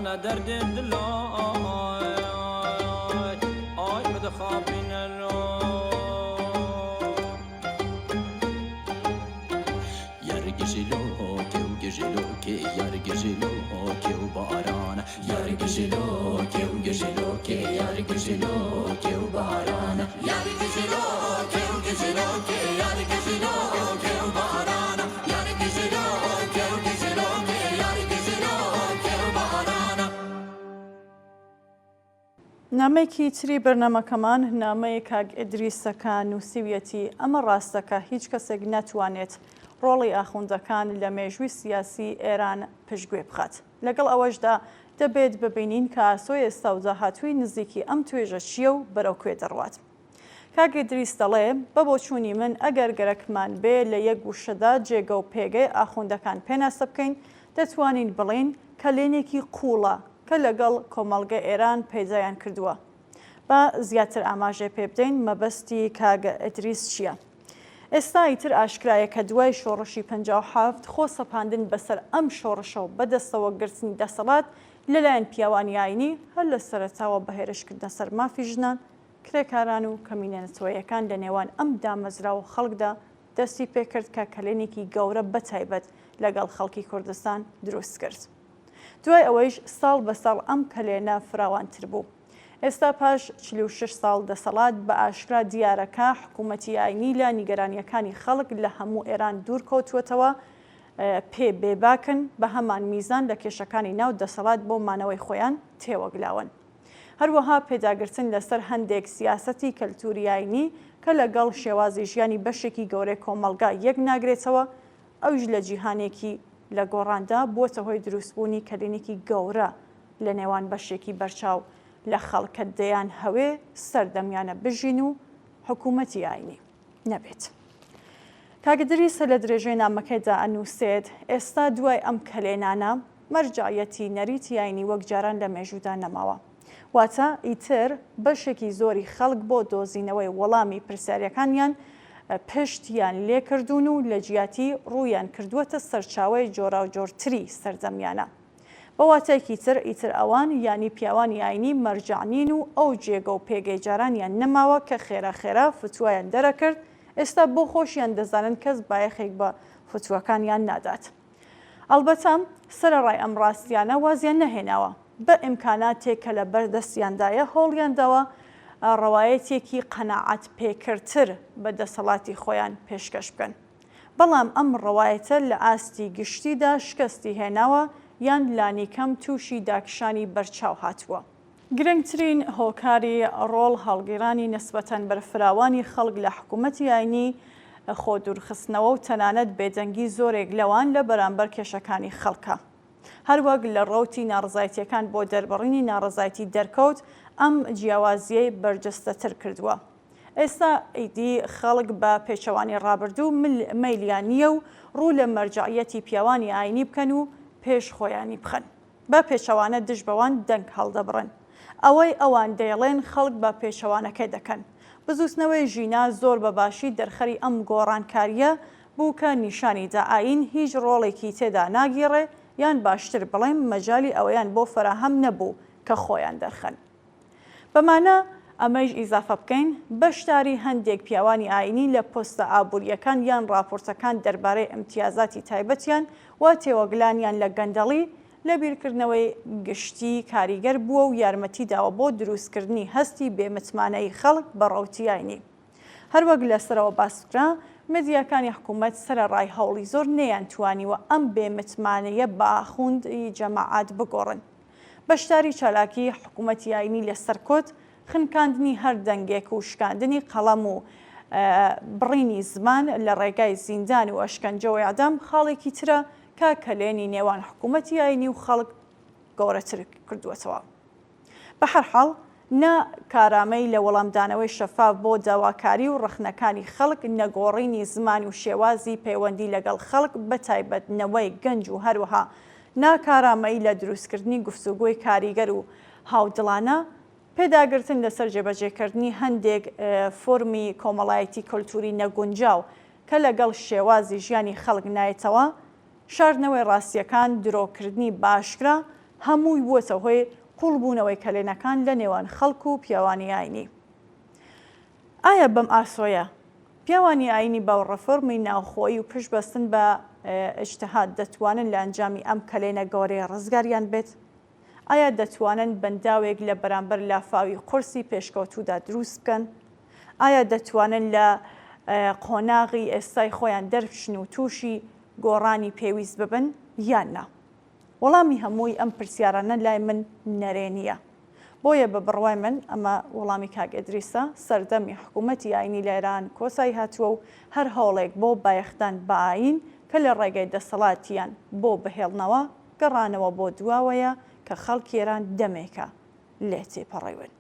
بارانە دەردێن دلۆی ئای بدەخاپینەلۆ یارگژلو که و گژلو که یارگژلو که و بارانە یارگژلو که و گژلو که یارگژلو که و بارانە یارگژلو که و گژلو که یارگژلو که و بارانە یارگژلو که و گژلو که یارگژلو که و بارانە. نامەیەکی تری بەرنامەکەمان نامەیە کاک ئیدریسەکە نووسیویەتی ئەمە ڕاستەکە هیچ کەسێک ناتوانێت ڕۆڵی ئاخوندەکان لە مێژووی سیاسی ئێران پشتگوێ بخات. لەگەڵ ئەوەشدا دەبێت ببینین کە ئاسۆی ئێستا و داهاتووی نزیکی ئەم توێژە چییە و بەرەو کوێ دەڕوات. کاک ئیدریس دەڵێ بە بۆچوونی من ئەگەر گەرەکمان بێ لە یەک گوشەدا جێگە و پێگەی ئاخوندەکان پێناسە بکەین دەتوانین بڵین کە لێنێکی قوڵە کە لەگەڵ کۆمەڵگە ئێران پەیدایان کردووە. بە زیاتر ئاماژێ پێ بدەین مەبەستی کاک ئیدریس چییە؟ ئێستا ئیتر ئاشکرایە کە دوای شۆڕشی 57 خۆ سەپاندن بەسەر ئەم شۆڕشە و بەدەستەوە گرتنی دەسەڵات لەلایەن پیاوانی ئاینی هەر لە سەرەتاوە بە هێرشکردنە سەر مافی ژنان، کرێکاران و کەمینەنەتەوەیەکان لە نێوان ئەم دامەزراوە خەڵکدا دەستی پێکرد کە کلێنێکی گەورە بەتایبەت لەگەڵ خەڵکی کوردستان دروست کرد. دوای ئەوەیش ساڵ بە ساڵ ئەم کلێنە فراوانتر بوو. ئێستا پاش 46 ساڵ دەسەڵات بە ئاشکرا دیارەکە حکوومەتی ئاینی لە نیگەرانیەکانی خەڵک لە هەموو ئێران دوور کەوتووەتەوە پێ بێباکن بە هەمان میزان لە کێشەکانی ناو دەسەڵات بۆ مانەوەی خۆیان تێوەگلاون. هەروەها پێداگرتن لەسەر هەندێک سیاسەتی کەلتوری ئاینی کە لەگەڵ شێوازی ژیانی بەشێکی گەورەی کۆمەڵگا یەک ناگرێتەوە ئەوش لە جیهانێکی لە گۆڕاندا بووەتە هۆی دروستبوونی کلێنێکی گەورە لە نێوان بەشێکی بەرچاو لە خەڵکە دەیان هەوێ سەردەمیانە بژین و حکوومەتی ئاینی نەبێت. کاک ئیدریسە لە درێژەی نامەکەیدا ئەنووسێت ئێستا دوای ئەم کلێنانە مەرجعیەتی نەریتی ئاینی وەک جاران لە مێژوودا نەماوە. واتە ئیتر بەشێکی زۆری خەڵک بۆ دۆزینەوەی وەڵامی پرسیارەکانیان پشتیان لێکردوون و لە جیاتی ڕوویان کردووەتە سەرچاوی جۆرا و جۆرتری سەردەمیانە. بە واتایکی تر ئیتر ئەوان ینی پیاوانی ئاینی مەرجعنین و ئەو جێگە و پێگەی جارانیان نەماوە کە خێرا خێرا فتووایان دەرەکرد ئێستا بۆ خۆشیان دەزانن کەس بایەخێک بە فتووەکانیان نادات. ئەلبەتە سەرەڕای ئەم ڕاستیانە وازیان نەهێناوە بە ئیمکاناتێک کە لە بەردەستیاندایە هەوڵیانداوە ڕەوایەتێکی قەناعەت پێکردتر بە دەسەڵاتی خۆیان پێشکەش بکەن. بەڵام ئەم ڕەوایەتە لە ئاستی گشتیدا شکستی هێناوە یان لانیکەم تووشی داکشانی بەرچاو هاتووە. گرنگترین هۆکاری ڕۆڵ هەڵگیرانی نسبەتەن بەرفراوانی خەڵک لە حکوومەتی ئاینی خۆ دوورخستنەوە و تەنانەت بێدەنگی زۆرێک لەوان لە بەرامبەر کێشەکانی خەڵکە. هەروەک لە ڕەوتی ناڕزایەتیەکان بۆ دەربڕینی ناڕزایەتی دەرکەوت ئەم جیاوازیەی بەرجەستەتر کردووە. ئێستا ئیدی خەڵک بە پێچەوانی ڕابردوو مەیلیان نییە و ڕوو لە مەرجعیەتی پیاوانی ئاینی بکەن و پێش خۆیانی بخەن. بە پێچەوانە دژ بەوان دەنگ هەڵدەبڕن. ئەوەی ئەوان دەیڵێن خەڵک بە پێچەوانەکەی دەکەن. بزوستنەوەی ژینا زۆر بەباشی دەرخەری ئەم گۆڕانکاریە بوو کە نیشانیدا ئاین هیچ ڕۆڵێکی تێدا ناگیڕێ یان باشتر بڵێم مەجای ئەوەیان بۆ فراهەم نەبوو کە خۆیان دەرخەن. بەمانە ئەمەش ئیزافە بکەین بەشداری هەندێک پیاوانی ئاینی لە پۆستە ئابوووریەکان یان راپۆرتەکان دەربارەی ئیمتیازاتی تایبەتیان و تێوەگلانیان لە گەندەڵی لە بیرکردنەوەی گشتی کاریگەر بووە و یارمەتی داوە بۆ دروستکردنی هەستی بێمتمانەی خەڵک بە ڕەوتی ئاینی. هەروەک لەسەرەوە باسکرا مدیاکانی حکوومەت سەرەڕای هەوڵی زۆر نەیان توانیوە ئەم بێمتمانەیە بە ئاخوندی جەماعات بگۆڕن. بەشداری چالاکی حکوومەتی ئاینی لەسەر کۆت خنکاندنی هەر دەنگێک و شکاندنی قەڵەم و بڕینی زمان لە ڕێگای زیندان و ئەشکەنجەوەی ئەدەم خاڵێکی ترە کە کەلێنی نێوان حکوومەتی ئاینی و خەڵک گەورەتر کردووەتەوە. بە هەر حاڵ نە کارامەی لە وەڵامدانەوەی شەفاف بۆ داواکاری و ڕخنەکانی خەڵک نەگۆڕینی زمان و شێوازی پەیوەندی لەگەڵ خەڵک بە تایبەتنەوەی گەنج و هەروەها ناکارامەی لە دروستکردنی گفتوگۆی کاریگەر و هاودڵانە پێداگرتن لەسەر جێبەجێکردنی هەندێک فۆرمی کۆمەڵایەتی کەلتوری نەگونجاو کە لەگەڵ شێوازی ژیانی خەڵک نایەتەوە، شاردنەوەی ڕاستیەکان، درۆکردنی باشکرا، هەمووی بووەتە هۆی قوڵبوونەوەی کەلێنەکان لە نێوان خەڵک و پیاوانی ئاینی. ئایا بەم ئاسۆیە پیاوانی ئاینی باوەڕەفەرمی ناوخۆیی و پشتبەستن بە ئیجتیهاد دەتوانن لە ئەنجامی ئەم کەلێنە گەورەی ڕزگاریان بێت؟ ئایا دەتوانن بەنداوێک لە بەرامبەر لافاوی قورسی پێشکەوتوودا دروست بکەن؟ ئایا دەتوانن لە قۆناغی ئێستای خۆیان دەربچن و تووشی گۆڕانی پێویست ببن یان نا؟ وەڵامی هەمووی ئەم پرسیارانە لای من نەرێ نییە. بۆیە بە بڕوای من ئەمە وەڵامی کاک ئیدریسە سەردەمی حکوومەتی ئاینی لە ئێران کۆسایی هاتووە و هەر هەوڵێک بۆ بایەختان بە ئاین کە لە ڕێگەی دەسەڵاتیان بۆ بهێڵنەوە گەڕانەوە بۆ دواوەیە کە خەڵکی ئێران دەمێکە لێ تێپەڕێون.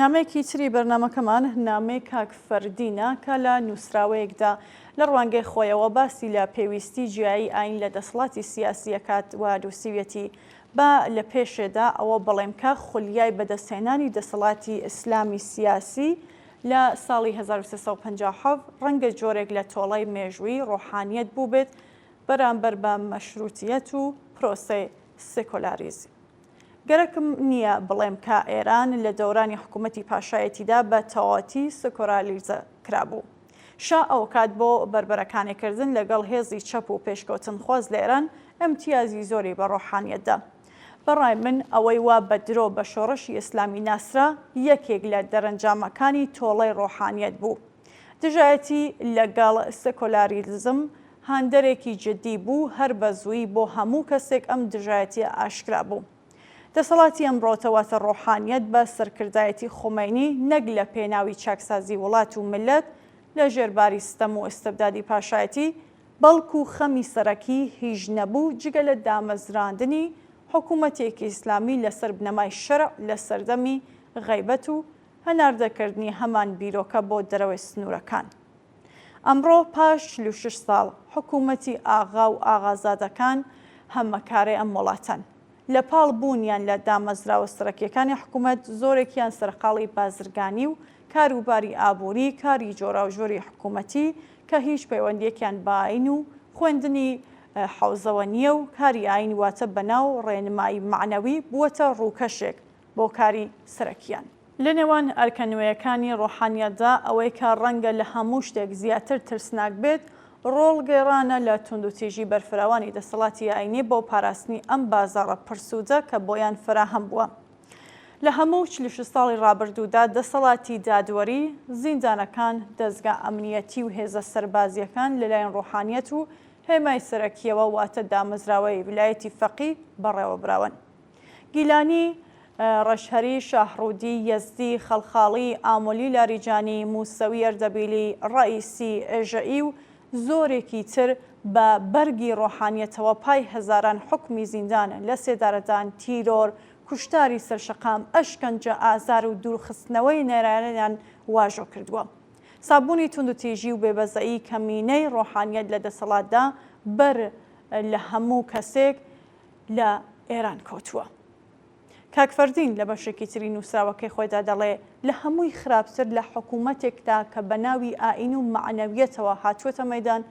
نامەیەکی تری بەرنامەکەمان نامەی کاک فەردینە کە لە نووسراوەیەکدا لە ڕوانگەی خۆیەوە باسی لە پێویستی جیایی ئاین لە دەسەڵاتی سیاسی ئەکات و دووسیوێتی بە لە پێشێدا ئەوە بەڵێمکە خولیای بەدەستهێنانی دەسەڵاتی ئیسلامی سیاسی لە ساڵی 1357 ڕەنگە جۆرێک لە تۆڵەی مێژووی ڕۆحانیەت بوو بێت بەرامبەر بە مەشروتیەت و پرۆسەی سێکۆلاریزم. گەرەکم نییە بڵێم کە ئێران لە دەورانی حکوومەتی پاشایەتیدا بە تەواتی سێکۆلاریزە کرابوو. شا ئەو کات بۆ بربەرەکانێکردن لەگەڵ هێزی چەپ و پێشکەوتن خۆز لە ئێران ئەمتیازی زۆری بە ڕۆحانیەتدا. بەڕای من ئەوەی وا بە درۆ بە شۆڕشی ئیسلامی ناسرا یەکێک لە دەرەنجامەکانی تۆڵەی ڕۆحانیەت بوو. دژایەتی لەگەڵ سێکۆلاریزم هاندەرێکی جدی بوو هەر بە زووی بۆ هەموو کەسێک ئەم دژایەتی ئاشکرا بوو. دەسەڵاتی ئەمڕۆتەواتە ڕۆحانیەت بە سەرکردایەتی خۆمەینی نەک لە پێناوی چاکسازی وڵات و ملت لە ژێرباری ستەم و ئستەبدادی پاشایەتی بەڵکو خەمی سەرەکی هیچ نەبوو جگە لە دامەزراندنی حکوومەتێکی ئیسلامی لەسەر بنەمای شەرع لە سەردەمی غەیبەت و هەناردەکردنی هەمان بیرۆکە بۆ دەرەوەی سنوورەکان. ئەمڕۆ پاش 46 ساڵ حکوومەتی ئاغا و ئاغازادەکان هەمەکارەی ئەم وڵاتان. لە پاڵ بوونیان لە دامەزراوە سەرەکیەکانی حکوومەت زۆرێکیان سەرقاڵی بازرگانی و کاروباری ئابووری کاری جۆراوژۆری حکوومەتی کە هیچ پەیوەندیەکیان بە ئاین و خوێندنی حوزەوە نییە و کاری ئاین واتە بەناو ڕێنمایی معنەوی بووەتە ڕووکەشێک بۆ کاری سەرەکیان. لە نێوان ئەرکەنوێیەکانی ڕۆحانیەتدا ئەوەی کە ڕەنگە لە هەموو شتێک زیاتر ترسناک بێت ڕۆڵگەێڕانە لە توندوتیژی بەرفراوانی دەسەڵاتی ئاینی بۆ پاراستنی ئەم بازاڕە پرسوودە کە بۆیان فراهەم بووە. لە هەموو 46 ساڵی ڕابردوودا دەسەڵاتی دادوەری، زیندانەکان، دەستگا ئەمنیەتی و هێزە سەربازیەکان لەلایەن ڕۆحانیەت و هێمای سەرەکیەوە واتە دامەزراوەی ویلایەتی فەقیه بەڕێوەبراون. گیلانی، ڕەشهەری، شاهڕوودی، یەزدی، خەڵخاڵی، ئامۆلی لاریجانی، موسەوی ئەردەبیلی، ڕائیسی، ئێژەئی و زۆرێکی تر بە بەرگی ڕۆحانیەتەوە پای هەزاران حکمی زیندان لە سێدارەدان، تیرۆر، کوشتاری سەرشەقام، ئەشکەنجە، ئازار و دوورخستنەوەی نێرانیان واژۆ کردووە. سابوونی توندوتیژی و بێبەزایی کەمینەی ڕۆحانیەت لە دەسەڵاتدا بەر لە هەموو کەسێک لە ئێران کەوتووە. کاکفەردین لە بەشێکی تری نووسراوەکەی خۆیدا دەڵێ لە هەمووی خراپتر لە حکوومەتێکدا کە بە ناوی ئائین و معنەویەتەوە هاتووەتە مەیدان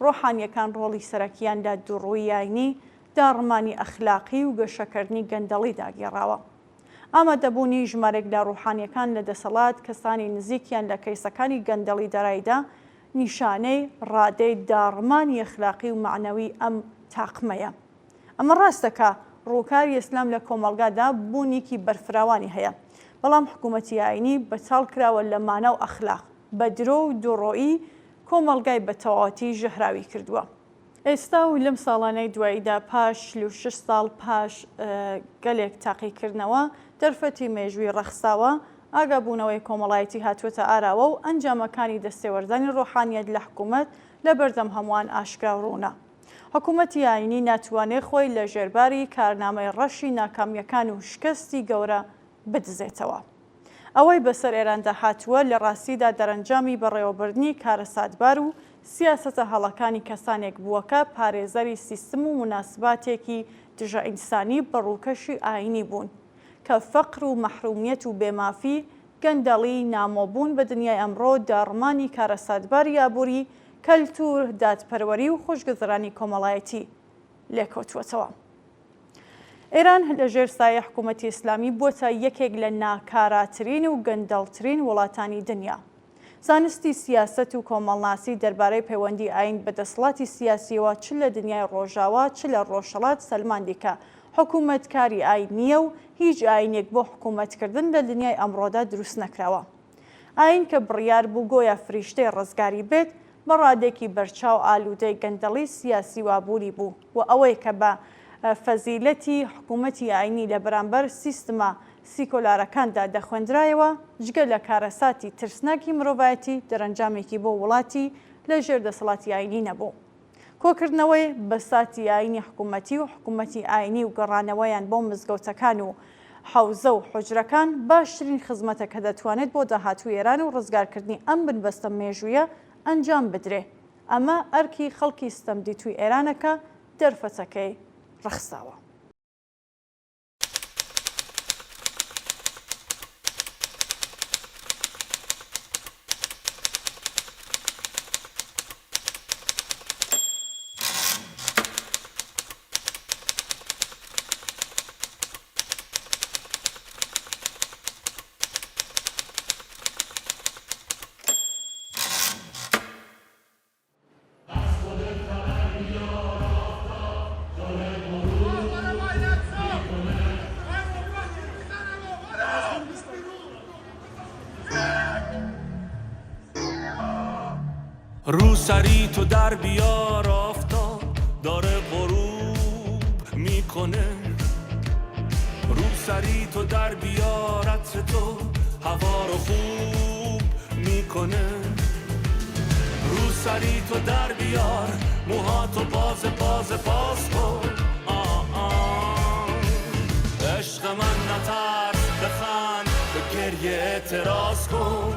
ڕۆحانیەکان ڕۆڵی سەرەکیان لە دووڕووی ئاینی، داڕمانی ئەخلاقی و گەشەکردنی گەندەڵی داگێڕاوە. ئامادەبوونی ژمارێک لە ڕۆحانیەکان لە دەسەڵات کەسانی نزیکیان لە کەیسەکانی گەندەڵی دەرایدا نیشانەی ڕادەی داڕمانی ئەخلاقی و معنەوی ئەم تاقمەیە. ئەمە ڕاستەکە ڕووکاری ئیسلام لە کۆمەڵگادا بوونێکی بەرفراوانی هەیە، بەڵام حکوومەتی ئاینی بەتاڵ کراوە لە مانە و ئەخلاق بە درۆ و دووڕۆیی کۆمەڵگای بە تەواوەتی ژەهراوی کردووە. ئێستا و لەم ساڵانەی دواییدا پاش 36 ساڵ پاش گەلێک تاقیکردنەوە دەرفەتی مێژووی ڕەخساوە، ئاگابوونەوەی کۆمەڵایەتی هاتووەتە ئاراوە و ئەنجامەکانی دەستێوەردانی ڕۆحانیەت لە حکوومەت لە بەردەم هەمووان ئاشکرا و ڕوونە. حکوومەتی ئاینی ناتوانێت خۆی لە ژێرباری کارنامەی ڕەشی ناکامیەکان و شکستی گەورە بدزێتەوە. ئەوەی بەسەر ئێراندا هاتووە لە ڕاستیدا دەرەنجامی بەڕێوەبردنی کارە سادبار و سیاسەتە هەڵەکانی کەسانێک بووەکە پارێزەری سیستم و مناسباتێکی دژە ئینسانی بە ڕووکەشی ئاینی بوون کە فەقر و مەحرومیەت و بێمافی، گەندەڵی، نامۆبوون بە دنیای ئەمڕۆ، داڕمانی کارە سادباری یابووری، کەلتور، دادپەروەری و خۆشگەزەرانی کۆمەڵایەتی لێکەوتووەتەوە. ئێران لەژێر سایە حکوومەتی ئیسلامی بووەتە یەکێک لە ناکاراترین و گەندەڵترین وڵاتانی دنیا. زانستی سیاست و کۆمەڵناسی دەربارەی پەیوەندی ئاین بە دەسەڵاتی سیاسیەوە چ لە دنیای ڕۆژاوا چ لە ڕۆژهەڵات سەلمان دیکە حکوومەت کاری ئاین نییە و هیچ ئاینێک بۆ حکوومەتکردن لە دنیای ئەمڕۆدا دروست نەکراوە. ئاین کە بڕیار بوو گۆیە فریشتەی ڕزگاری بێت بە ڕادێکی بەرچاو ئالوودەی گەندەڵی سیاسی وابووری بوو و ئەوەی کە بە فەزیلەتی حکوومەتی ئاینی لە بەرامبەر سیستمە سیکۆلارەکاندا دەخوێندرایەوە جگە لە کارەساتی ترسناکی مرۆڤایەتی دەرەنجامێکی بۆ وڵاتی لە ژێر دەسەڵاتی ئاینی نەبوو. کۆکردنەوەی بەساتی ئاینی حکوومەتی و حکوومەتی ئاینی و گەڕانەوەیان بۆ مزگەوتەکان و حەوزە و حوجرەکان باشترین خزمەتە کە دەتوانێت بۆ داهاتوو ئێران و ڕزگارکردنی ئەم بنبەستە مێژوویە ئەنجام بدرێ. ئەمە ئەرکی خەڵکی ستەمدیتووی ئێرانەکە دەرفەتەکەی ڕەخساوە. رو سری تو در بیار، آفتاب داره غروب میکنه. رو سری تو در بیار، عطر تو هوا رو خوب میکنه. رو سری تو در بیار، موهاتو باز کن. عشق من نترس، بخند، به گریه اعتراض کن.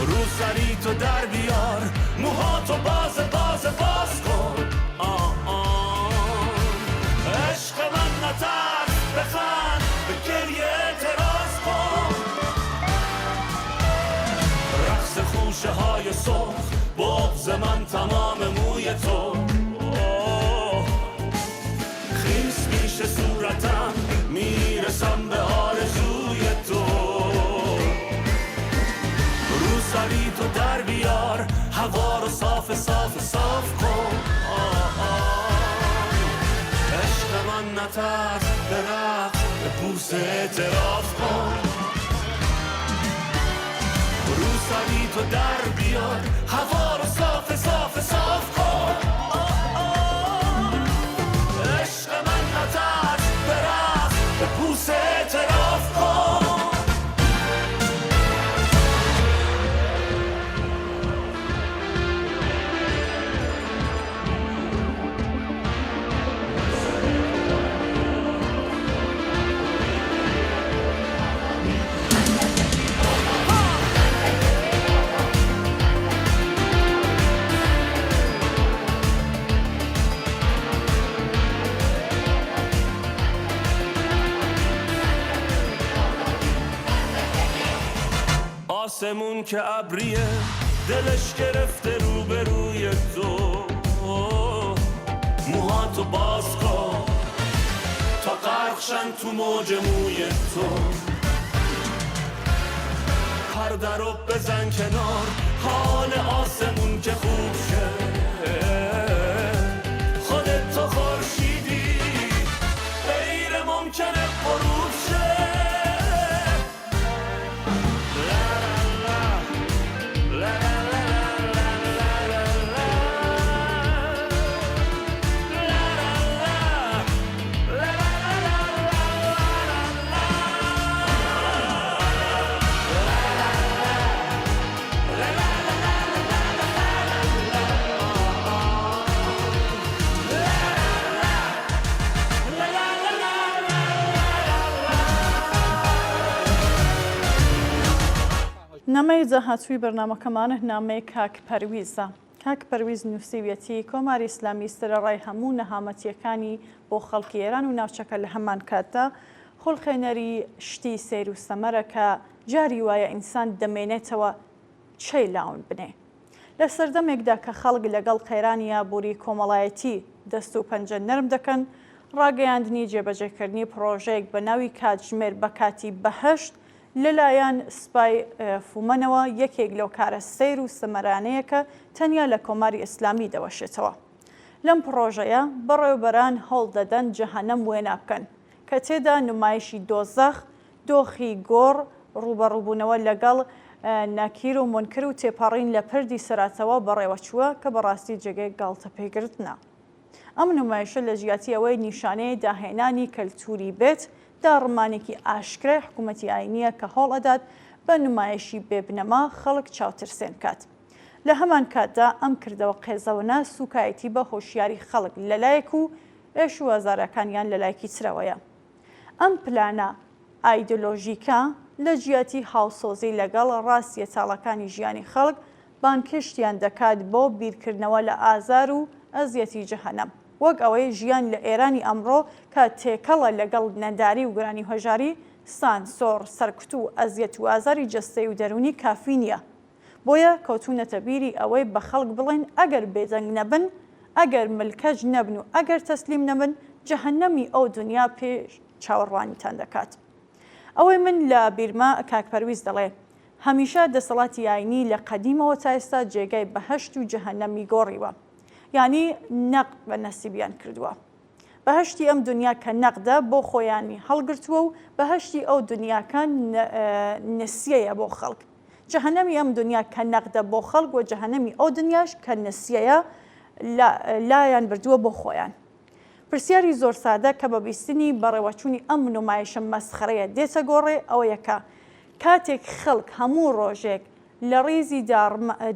رو سری تو در بیار، موهاتو باز کن. عشق من نترس، بخند، به گریه اعتراض کن. رقص خوشه های سرخ، بغض من تمام موی تو خیس میشه صورتم میرسم به آرزوی تو روسری تو در بیار هوا رو صاف صاف صاف کن عشق من نترس به رقص به بوس اعتراف کن روسری تو در بیار هوا رو صاف صاف صاف کن عشق من نترس به رقص به بوس اعتراف کن آسمون که ابریه دلش گرفته روبروی تو موهاتو باز کن تا غرقشن تو موج موی تو پرده رو بزن کنار حال آسمون که خوب شه خودت تو خورشیدی غیر ممکنه غروب شه نامەی جەهاتووی بەرنامەکەمانە نامەی کاک پەرویزە. کاک پەرویز نووسیویەتی کۆماری ئیسلامی سەرەڕای هەموو نەهامەتیەکانی بۆ خەڵکی ئێران و ناوچەکە لە هەمان کاتدا خوڵخێنەری شتی سیر و سەمەرە کە جاری وایە ئینسان دەمێنێتەوە چەی لاون بنێ. لە سەردەمێکدا کە خەڵک لەگەڵ قەیرانی یابووری کۆمەڵایەتی دەست و پەنجە نەرم دەکەن، ڕاگەیاندنی جێبەجێکردنی پرۆژەیەک بە ناوی کاتژمێر بە کاتی بەهەشت لەلایەن سپای فومەنەوە یەکێک لەو کارە سیر و سەمەرانەیە کە تەنیا لە کۆماری ئیسلامی دەوەشێتەوە. لەم پرۆژەیە بەڕێوەبەران هەوڵ دەدەن جەهەنەم وێنە بکەن کە تێدا نمایشی دۆزەخ، دۆخی گۆڕ، ڕوبەڕووبوونەوە لەگەڵ ناکیر و منکر و تێپەڕین لە پردی سەراتەوە بەڕێوەچووە کە بەڕاستی جێگەی گاڵتە پێگرتنە. ئەم نمایشە لە ژیاتی ئەوەی نیشانەیە داهێنانی کەلتوری بێت، داڕمانێکی ئاشکرای حکوومەتی ئاینیە کە هەوڵ ئەدات بە نمایشی بێبنەما خەڵک چاوترسێن کات. لە هەمان کاتدا ئەم کردەوە قێزەوەنە سوکایەتی بە هۆشیاری خەڵک لەلایەک و ئێش و هەزارەکانیان لەلایەکی ترەوەیە. ئەم پلانە ئایدۆلۆژیکە لە ژیاتی هاوسۆزی لەگەڵ ڕاستیە تاڵەکانی ژیانی خەڵک بانکشتیان دەکات بۆ بیرکردنەوە لە ئازار و ئەزیەتی جەهەنەم، وەک ئەوەی ژیان لە ئێرانی ئەمڕۆ کە تێکەڵە لەگەڵ نەداری و گرانی هۆژاری، سانسۆر، سەرکوت و ئەزیەت و ئازاری جەستەی و دەرونی کافی نییە. بۆیە کەوتونەتە بیری ئەوەی بە خەڵک بڵێن ئەگەر بێدەنگ نەبن، ئەگەر ملکەج نەبن و ئەگەر تەسلیم نەبن، جەهەنەمی ئەو دنیا پێش چاوەڕوانیتان دەکات. ئەوەی من لە بیرما کاک پەرویز دەڵێ هەمیشە دەسەڵاتی ئاینی لە قەدیمەوە تا ئێستا جێگای بەهەشت و جەهەنەمی گۆڕیوە، یعنی نەقد بە نەسیبیان کردووە. بەهەشتی ئەم دنیا کە نەقدە بۆ خۆیانی هەڵگرتووە و بەهەشتی ئەو دنیاکە نسیەیە بۆ خەڵک. جەهەنەمی ئەم دنیا کە نەقدە بۆ خەڵک و جەهەنەمی ئەو دنیاش کە نسیەیە لایەن بردووە بۆ خۆیان. پرسیاری زۆر سادە کە بە بیستنی بەڕێوەچوونی ئەم نمایشە مەسخرەیە دێتە گۆڕێ ئەوەیە کە کاتێک خەڵک هەموو ڕۆژێک لە ڕێزی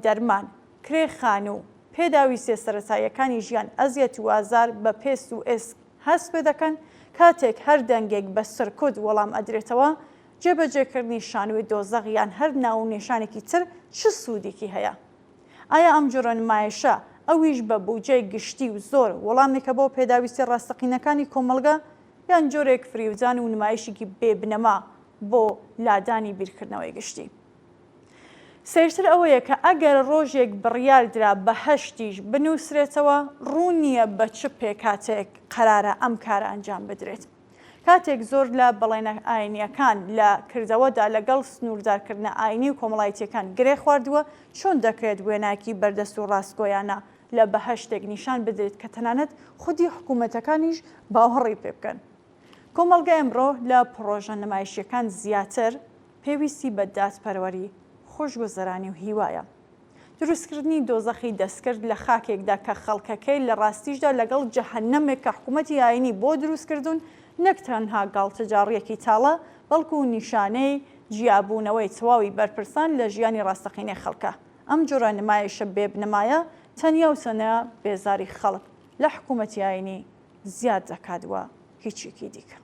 دەرمان، کرێخان و پێداویستێ سەرەتاییەکانی ژیان ئەزیەت و ئازار بە پێست و ئێسک هەست پێ دەکەن، کاتێک هەر دەنگێک بە سەرکوت وەڵام ئەدرێتەوە، جێبەجێکردنی شانوێ دۆزەق یان هەر ناو نێشانێکی تر چ سوودێکی هەیە؟ ئایا ئەم جۆرە نمایشە ئەویش بە بودجەی گشتی و زۆر وەڵامێکە بۆ پێداویستی ڕاستەقینەکانی کۆمەلگا، یان جۆرێک فریودان و نمایشێکی بێبنەما بۆ لادانی بیرکردنەوەی گشتی؟ سێرتر ئەوەیە کە ئەگەر ڕۆژێک بڕیاردرا بە هەشتیش بنووسرێتەوە ڕوونیە بە چ پێکاتێک قەرارە ئەم کارە ئەنجام بدرێت. کاتێک زۆر لە بەڵێنە ئاینیەکان لە کردەوەدا لەگەڵ سنووردارکردنە ئاینی و کۆمەڵایەتیەکان گرێ خواردووە، چۆن دەکرێت وێناکی بەردەست و ڕاستگۆیانە لە بەهەشتێک نیشان بدرێت کە تەنانەت خودی حکوومەتەکانیش باوەڕی پێ بکەن. کۆمەڵگە ئەمڕۆ لە پرۆژە نمایشیەکان زیاتر پێویستی بە دادپەروەری، خۆشگوزەرانی و هیوایە. دروستکردنی دۆزەخی دەستکرد لە خاکێکدا کە خەڵکەکەی لە ڕاستیشدا لەگەڵ جەهەنەمێک کە حکوومەتی ئاینی بۆ دروستکردون نەک تەنها گاڵتەجاڕیەکی تاڵە، بەڵکو نیشانەی جیابوونەوەی تەواوی بەرپرسان لە ژیانی ڕاستەقینەی خەڵکە. ئەم جۆرە نمایشە بێبنەمایە تەنیا و تەنیا بێزاری خەڵک لە حکوومەتی ئاینی زیاد دەکاتوە هیچێکی دیکە.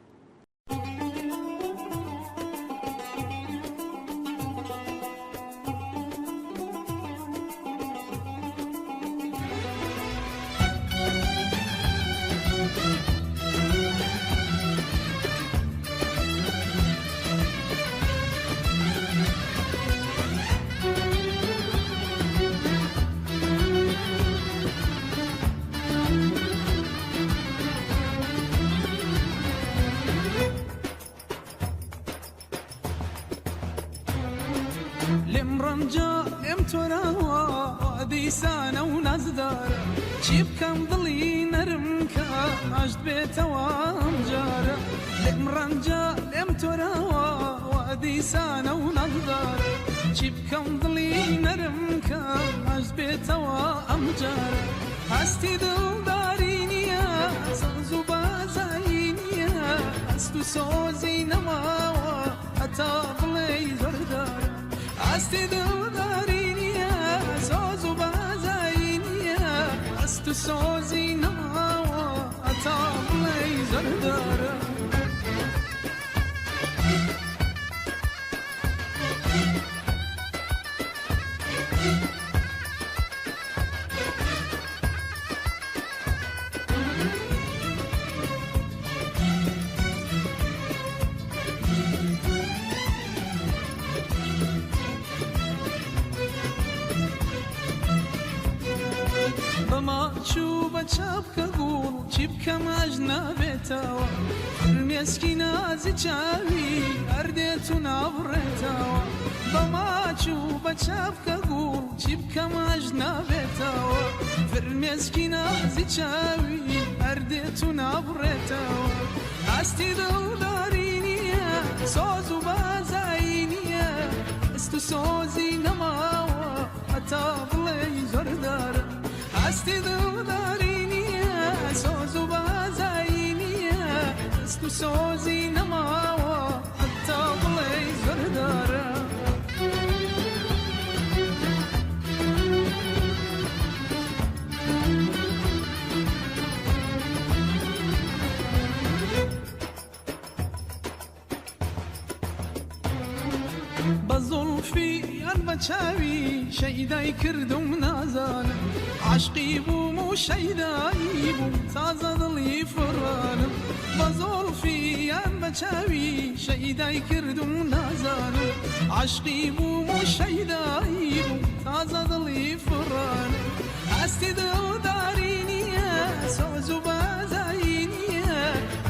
لمرنجا لم تراوى ديسانة ونزدار شيب كم ضلي نرمكا عجد بيتوا أمجارة لمرنجا لم تراوى ديسانة ونزدار شيب كم ضلي نرمكا عجد بيتوا أمجارة هستي دلدارينيا سنزو بازاينيا هستو سوزي نماوا حتى ضلي زردار هستی دلدارینیه ساز و بازاینیه هست و سازی نماوا اتاق لیزر داره چاپکە گوڵ چی بکەم ئەژنابێتەوە فرمێسکی نازی چاوی هەردێت و ناوڕێتەوە بەماچ و بە چاپکە گوڵ چی بکەم ئەژنابێتەوە فرمێسکی نازی چاوی هەردێت و ناوڕێتەوە هەستی دڵداری نییە سۆز و بازایی نییە ئەست و سۆزی نەماوە هەتا بڵێ زۆردارە هەستی دڵداری سوز و بازایی نییە دەست و سۆزی نەماوە حتا بڵێ زۆردارە بە زوڵفی یان بە چاوی شەیدای کردم نازانم عاشقی بووم و شەیدایی بووم تازە دڵی فڕانم بە زۆڵفی یان بە چاوی شەیدای کردم نازانم عاشقی بووم و شەیدایی بووم تازە دڵی فڕانم هەستی دڵداری نییە سۆز و بازایی نییە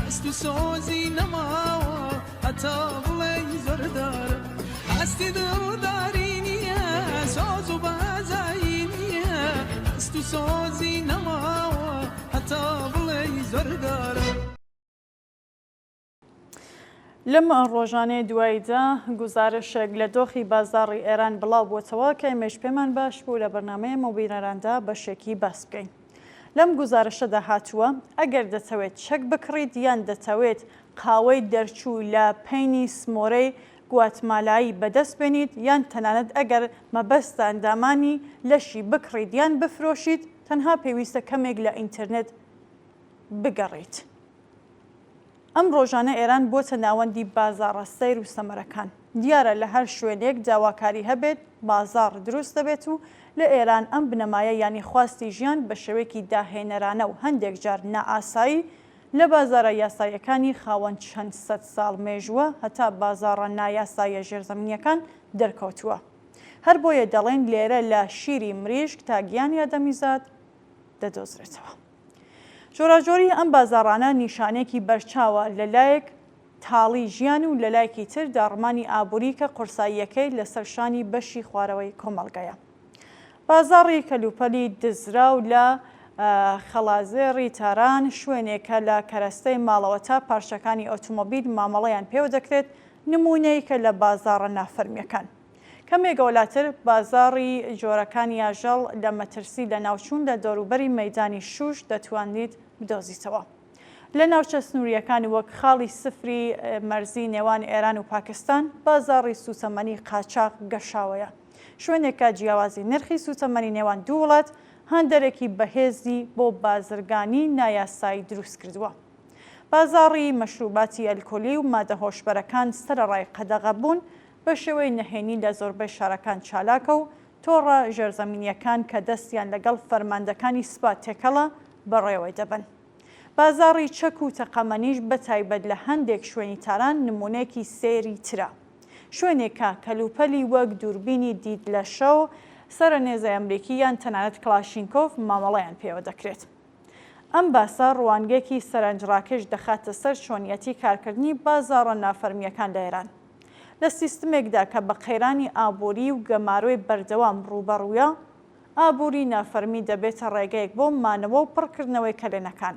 هەست و سۆزی نەماوە هەتا بڵێ زۆردارە هەستی دڵداری نییە سۆز و بازایی نییە هەست و سۆزی نەماوە هەتا بڵێ زۆردارە. لەم ڕۆژانەی دواییدا گزارشێک لە دۆخی بازاڕی ئێران بڵاو بووتەوە کە ئێمەش پێمان باش بوو لە بەرنامەیە مۆبیلەراندا بەشێکی باس بکەین. لەم گزارشەدا هاتووە ئەگەر دەتەوێت چەک بکڕیت یان دەتەوێت قاوەی دەرچوو لە پەینی سمۆرەی گواتمالایی بەدەست بێنیت یان تەنانەت ئەگەر مەبەستە ئەندامانی لەشی بکڕیت یان بفرۆشیت تەنها پێویستە کەمێک لە ئینتەرنێت بگەڕیت. ئەم ڕۆژانە ئێران بۆتە ناوەندی بازاڕە سەیر و سەمەرەکان. دیارە لە هەر شوێنێک داواکاری هەبێت بازاڕ دروست دەبێت و لە ئێران ئەم بنەمایە ینی خواستی ژیان بە شێوەیەکی داهێنەرانە و هەندێک جار نائاسایی لە بازارە یاساییەکانی خاوەن چەند سەد ساڵ مێژووە هەتا بازاڕە نایاساییە ژێرزەمینیەکان دەرکەوتووە. هەر بۆیە دەڵێن لێرە لە شیری مریشک تا گیانی ئادەمیزاد دەدۆزرێتەوە. جۆراجۆری ئەم بازاڕانە نیشانێکی بەرچاوە لەلایەک تاڵی ژیان و لەلایەکی تر داڕمانی ئابووری کە قورساییەکەی لەسەر شانی بەشی خوارەوەی کۆمەڵگەیە. بازاڕی کەلوپەلی دزرا و لە خەڵازێڕی تاران شوێنێکە لە کەرەستەی ماڵەوە تا پارچەکانی ئۆتۆمۆبیل مامەڵەیان پێوە دەکرێت نمونەیەکە لە بازاڕە نافەرمیەکان. کەمێکەوەلاتر بازاڕی جۆرەکانی ئاژەڵ لە مەترسی لە ناوچوون لە دەوروبەری مەیدانی شوش دەتوانیت بدۆزیتەوە. لە ناوچە سنووریەکانی وەک خاڵی سفری مەرزی نێوان ئێران و پاکستان بازاڕی سوتەمەنی قاچاق گەشاوەیە. شوێنێکە جیاوازی نرخی سوتەمەنی نێوان دوو وڵات هەندێکی بەهێزی بۆ بازرگانی نایاسایی دروست کردووە. بازاڕی مەشروباتی ئەلکۆلی و مادە هۆشبەرەکان سەرەڕای قەدەغە بوون بە شێوەی نەهێنی لە زۆربەی شارەکان چالاکە و تۆڕە ژێرزەمینیەکان کە دەستیان لەگەڵ فەرماندەکانی سوپات تێکەڵە بەڕێوەی دەبن. بازاڕی چەک و تەقەمەنیش بەتایبەت لە هەندێک شوێنی تاران نمونەیەکی سێری ترە. شوێنێکە کەلوپەلی وەک دووربینی دید لە شەو سەرنێزەی ئەمریکی یان تەنانەت کلاشینکۆف مامەڵەیان پێوە دەکرێت. ئەم باسە ڕوانگەیەکی سەرنجڕاکێش دەخاتە سەر چۆنیەتی کارکردنی بازاڕە نافەرمیەکان لە ئێران. لە سیستمێکدا کە بە قەیرانی ئابووری و گەماروی بەردەوام ڕوبەڕوویە، ئابووری نافەرمی دەبێتە ڕێگەیەک بۆ مانەوە و پڕکردنەوەی کەلێنەکان.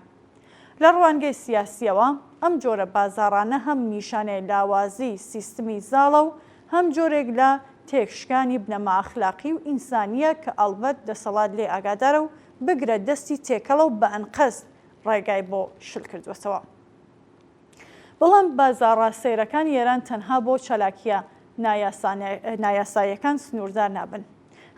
لە ڕوانگەی سیاسیەوە ئەم جۆرە بازاڕانە هەم نیشانەی لاوازی سیستمی زاڵە و هەم جۆرێک لە تێکشکانی بنەما ئەخلاقی و ئینسانیە کە ئەڵبەت دەسەڵات لێ ئاگادارە و بگرە دەستی تێکەڵە و بە ئەنقەست ڕێگای بۆ شل کردوێتەوە. بەڵام بازاڕە سەیرەکانی ئێران تەنها بۆ چالاکیە نایاساییەکان سنووردار نابن.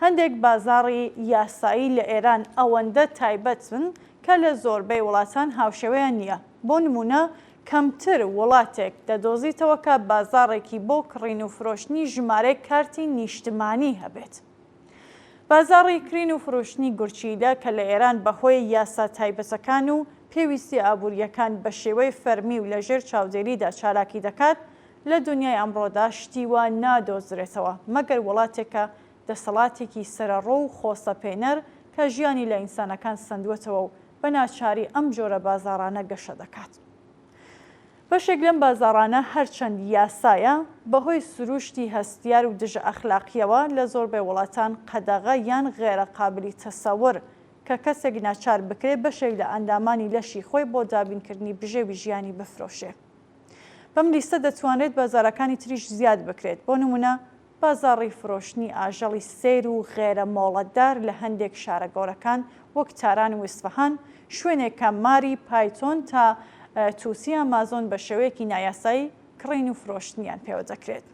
هەندێک بازاڕی یاسایی لە ئێران ئەوەندە تایبەت بن کە لە زۆربەی وڵاتان هاوشێوەیان نییە. بۆ نمونە کەمتر وڵاتێک دەدۆزیتەوە کە بازاڕێکی بۆ کڕین و فرۆشتنی ژمارەی کارتی نیشتمانی هەبێت. بازاڕی کرین و فرۆشتنی گورچیلە کە لە ئێران بەهۆی یاسا تایبەتەکان و پێویستی ئابووریەکان بە شێوەی فەرمی و لەژێر چاودێریدا چالاکی دەکات لە دنیای ئەمڕۆدا شتی وا نادۆزرێتەوە مەگەر وڵاتێکە دەسەڵاتێکی سەرەڕۆ و خۆسەپێنەر کە ژیانی لە ئینسانەکان سندوێتەوە و بە ناچاری ئەم جۆرە بازاڕانە گەشە دەکات. بەشێک لەم بازاڕانە هەرچەند یاسایە بەهۆی سروشتی هەستیار و دژە ئەخلاقیەوە لە زۆربەی وڵاتان قەدەغە یان غێرە قابلی تەسەور کە کەسێک ناچار بکرێت بەشێک لە ئەندامانی لەشی خۆی بۆ دابینکردنی بژێوی ژیانی بفرۆشێ. بەم لیستە دەتوانێت بازاڕەکانی تریش زیاد بکرێت. بۆ نمونە بازاڕی فرۆشتنی ئاژەڵی سیر و غێرە مۆڵەتدار لە هەندێک شارە گەورەکان وەک تاران و ئیسفەهان شوێنێکە ماری پایتۆن تا تووسی ئامازۆن بە شێوەیەکی نایاسایی کڕین و فرۆشتنیان پێوە دەکرێت.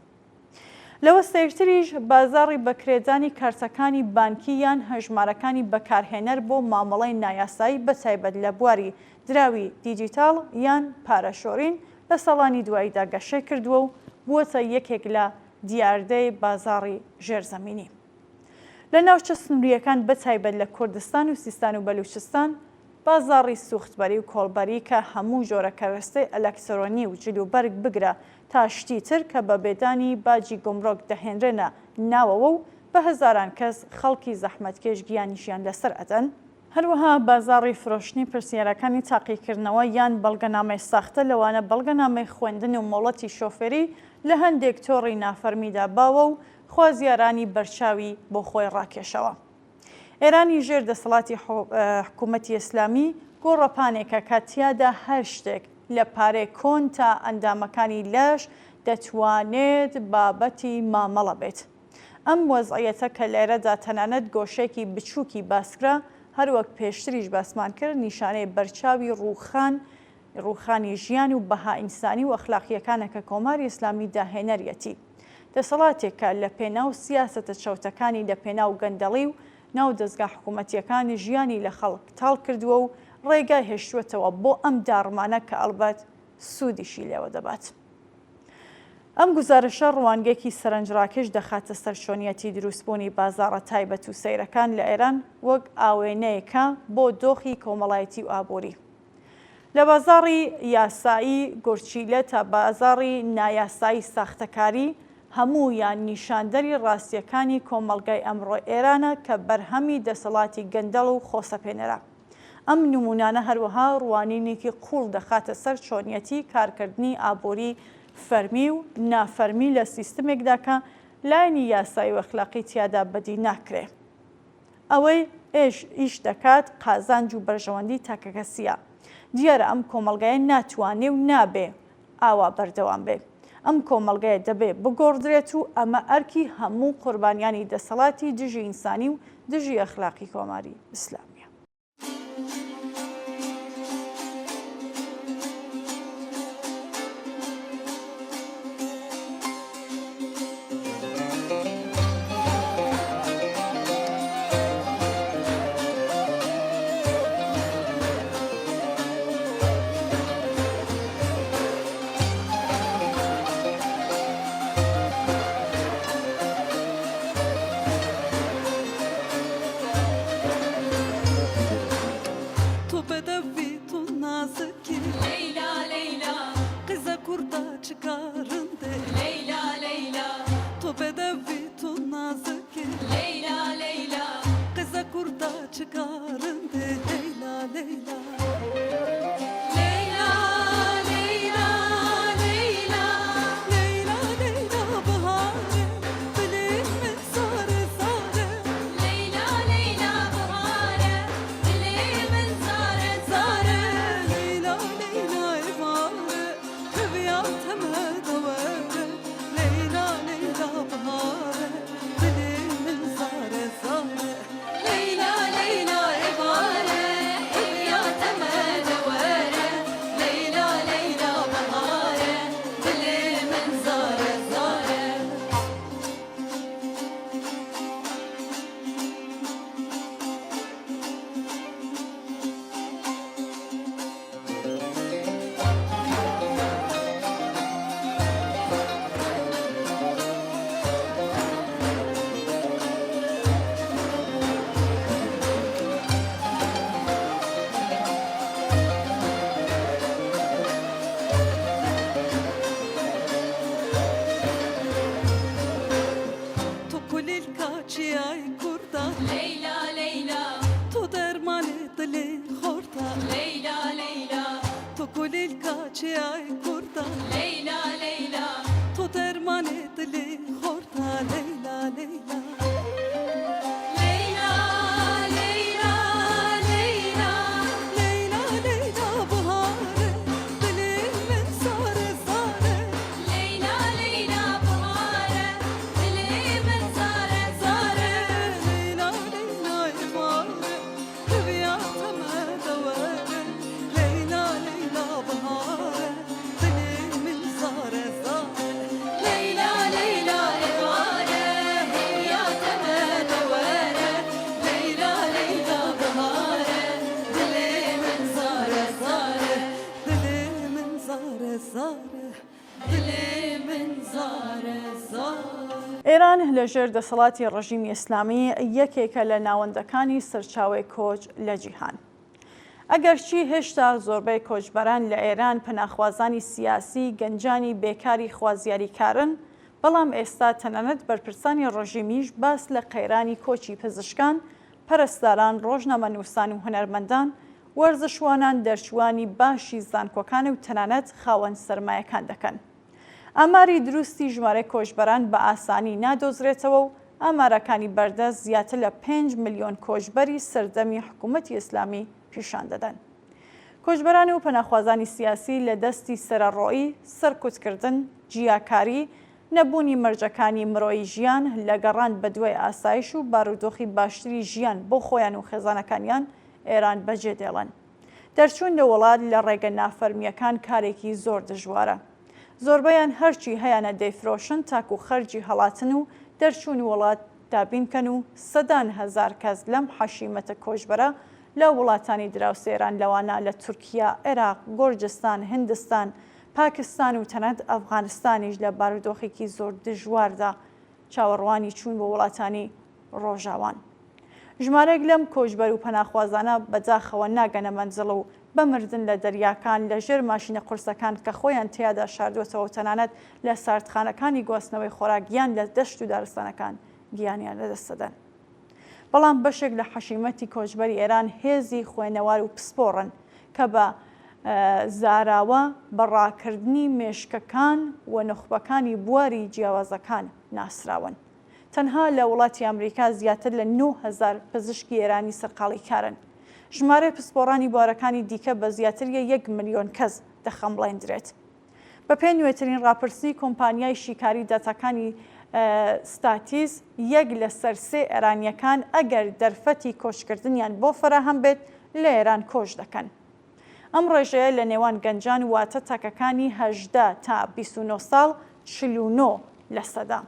لەوە سەیرتریش بازاڕی بەکرێدانی کارتەکانی بانکی یان هەژمارەکانی بەکارهێنەر بۆ مامەڵەی نایاسایی بەتایبەت لە بواری دراوی دیجیتال یان پارەشۆرین لە ساڵانی دواییدا گەشەی کردووە و بووەتە یەکێک لە دیاردەی بازاڕی ژێرزەمینی. لە ناوچە سنووریەکان بەتایبەت لە کوردستان و سیستان و بەلوچستان بازاڕی سوختبەری و کۆڵبەری کە هەموو جۆرە کەرەستەی ئەلەکترۆنی و جلوبەرگ بگرە تا شتی تر کە بە بێدانی باجی گۆمرۆک دەهێنرێنە ناوەوە و بە هەزاران کەس خەڵکی زەحمەتکێش گیانیشیان لەسەر ئەدەن. هەروەها بازاڕی فرۆشتنی پرسیارەکانی تاقیکردنەوە یان بەڵگەنامەی ساختە لەوانە بەڵگەنامەی خوێندن و مۆڵەتی شۆفێری لە هەندێک تۆڕی نافەرمیدا باوە و خوازیارانی بەرچاوی بۆ خۆی ڕاکێشەوە. ئێرانی ژێر دەسەڵاتی حکوومەتی ئیسلامی گۆڕەپانێکە کە تیادا هەر شتێک لە پارەی کۆن تا ئەندامەکانی لەش دەتوانێت بابەتی مامەڵە بێت. ئەم وەزعیەتە کە لێرەدا تەنانەت گۆشێکی بچووکی باسکرا هەروەک پێشتریش باسمان کرد نیشانەی بەرچاوی ڕووخانی ژیان و بەها ئینسانی و ئەخلاقیەکانە کە کۆماری ئیسلامی داهێنەریەتی. دەسەڵاتێکە لە پێناو سیاسەتە چەوتەکانی لە پێناو گەندەڵی و ناو دەستگا حکوومەتیەکانی ژیانی لە خەڵک تاڵ کردووە و ڕێگای هێشتوێتەوە بۆ ئەم داڕمانە کە ئەڵبەت سوودیشی لێوە دەبات. ئەم گزارشە ڕوانگەیەکی سەرنجڕاکێش دەخاتە سەر چۆنیەتی دروستبوونی بازاڕە تایبەت و سەیرەکان لە ئێران وەک ئاوێنەیەکە بۆ دۆخی کۆمەڵایەتی و ئابووری. لە بازاڕی یاسایی گورچیلە تا بازاڕی نایاسایی ساختەکاری هەموویان نیشاندەری ڕاستیەکانی کۆمەڵگەی ئەمڕۆ ئێرانە کە بەرهەمی دەسەڵاتی گەندەڵ و خۆسەپێنەرە. ئەم نمونانە هەروەها ڕوانینێکی قوڵ دەخاتە سەر چۆنیەتی کارکردنی ئابووری فەرمی و نافەرمی لە سیستمێکدا کە لایەنی یاسایی و ئەخلاقی تیادا بەدی ناکرێ. ئەوەی ئیش دەکات قازانج و بەرژەوەندی تاکەکەسیە. دیارە ئەم کۆمەڵگایە ناتوانێ و نابێ ئاوا بەردەوام بێ. ئەم کۆمەڵگایە دەبێ بگۆڕدرێت و ئەمە ئەرکی هەموو قوربانیانی دەسەڵاتی دژی ئینسانی و دژی ئەخلاقی کۆماری ئیسلامیە. ئێران لەژێر دەسەڵاتی ڕژیمی ئیسلامی یەکێکە لە ناوەندەکانی سەرچاوەی کۆچ لە جیهان. ئەگەرچی هێشتا زۆربەی کۆچبەران لە ئێران پەناخوازانی سیاسی گەنجانی بێکاری خوازیاریکارن، بەڵام ئێستا تەنانەت بەرپرسانی ڕژیمیش باس لە قەیرانی کۆچی پزیشکان، پەرستاران، ڕۆژنامەنووسان و هونەرمەندان، وەرزشوانان، دەرچوانی باشی زانکۆکان و تەنانەت خاوەن سەرمایەکان دەکەن. ئاماری دروستی ژمارە کۆچبەران بە ئاسانی نادۆزرێتەوە و ئامارەکانی بەردەست زیاتر لە 5 ملیۆن کۆچبەری سەردەمی حکوومەتی ئیسلامی پیشان دەدەن. کۆچبەران و پەناخوازانی سیاسی لە دەستی سەرەڕۆیی، سەرکوتکردن، جیاکاری، نەبوونی مەرجەکانی مرۆیی ژیان لە گەڕان بە دوای ئاسایش و بارودۆخی باشتری ژیان بۆ خۆیان و خێزانەکانیان ئێران بەجێ دێڵن. دەرچوون لە وڵات لە ڕێگە نافەرمیەکان کارێکی زۆر دژوارە. زۆربەیان هەرچی هەیەە دەیفرۆشن تاکو خەرجی هەڵاتن و دەرچوون وڵات دابینکەن و سەدان هەزار کەس لەم حەشیمەتە کۆچبەرە لە وڵاتانی دراوسێران لەوانە لە تورکیا، عێراق، گۆرجستان، هندستان، پاکستان و تەنەت ئەفغانستانیش لە بارودۆخێکی زۆر دژواردا چاوەڕوانی چوون بۆ وڵاتانی ڕۆژاوان. ژمارەیەک لەم کۆچبەر و پەناخوازانە بەجاخەوە ناگەنە مەنزڵ و بەمردن لە دەریاکان لەژێر ماشینە قورسەکان کە خۆیان تیادا شاردوێتەوە و تەنانەت لە ساردخانەکانی گواستنەوەی خۆراکیان لە دەشت و دارستانەکان گیانیان لەدەستدەن. بەڵام بەشێک لە حەشیمەتی کۆچبەری ئێران هێزی خوێنەوار و پسپۆڕن کە بە زاراوە بەڕاکردنی مێشکەکان و نخبەکانی بواری جیاوازەکان ناسراون. تەنها لە وڵاتی ئەمریکا زیاتر لە 9,000 پزیشکی ئێرانی سەرقاڵی کارن. ژمارەی پسپۆڕانی بوارەکانی دیکە بە زیاتر 1 ملیۆن کەس دەخەمبڵێندرێت. بە پێی نوێترین ڕاپرسی کۆمپانیای شیکاری داتاکانی ستاتیز 1 لە سەر 3 ئێرانیەکان ئەگەر دەرفەتی کۆچکردنیان بۆ فراهەم بێت لە ئێران کۆچ دەکەن. ئەم ڕێژەیە لە نێوان گەنجان واتە تاکەکانی 18 تا 29 ساڵ 49 لە سەدا.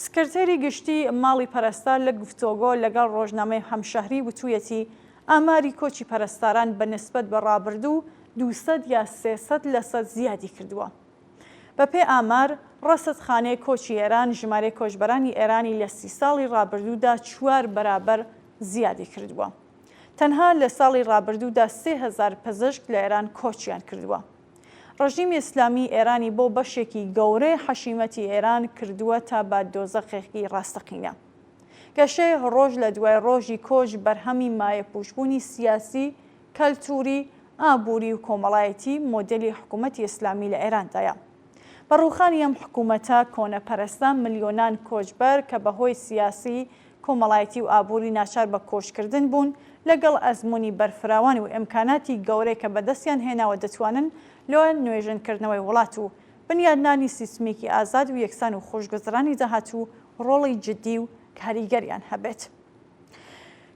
سکرتێری گشتی ماڵی پەرستار لە گفتۆگۆ لەگەڵ ڕۆژنامەی هەمشەهری وتوویەتی ئاماری کۆچی پەرستاران بە نسبەت بە ڕابردوو 200 یا 300% زیادی کردووە. بە پێی ئامار ڕەسەدخانەی کۆچی ئێران ژمارەی کۆچبەرانی ئێرانی لە 30 ساڵی ڕابردوودا 4 بەرابەر زیادی کردووە. تەنها لە ساڵی ڕابردوودا 3000 پزیشک لە ئێران کۆچیان کردووە. ڕژیمی ئیسلامی ئێرانی بۆ بەشێکی گەورەی حەشیمەتی ئێران کردووە تا بە دۆزەخێکی ڕاستەقینە. گەشەی ڕۆژ لە دوای ڕۆژی کۆچ بەرهەمی مایە پوشبوونی سیاسی، کەلتوری، ئابووری و کۆمەڵایەتی مۆدلی حکوومەتی ئیسلامی لە ئێراندایە. بەڕووخانی ئەم حکوومەتە کۆنەپەرستان ملیۆنان کۆچبەر کە بەهۆی سیاسی، کۆمەڵایەتی و ئابووری ناچار بە کۆچکردن بوون لەگەڵ ئەزمموی بەرفراوان و ئیمکاناتی گەورەی کە بەدەستیان هێناوە دەتوانن لەوە نوێژنکردنەوەی وڵات و بنیادنانی سیستمێکی ئازاد و یەکسان و خۆشگوزرانی داهاتوو ڕۆڵی جددی و کاریگەریان هەبێت.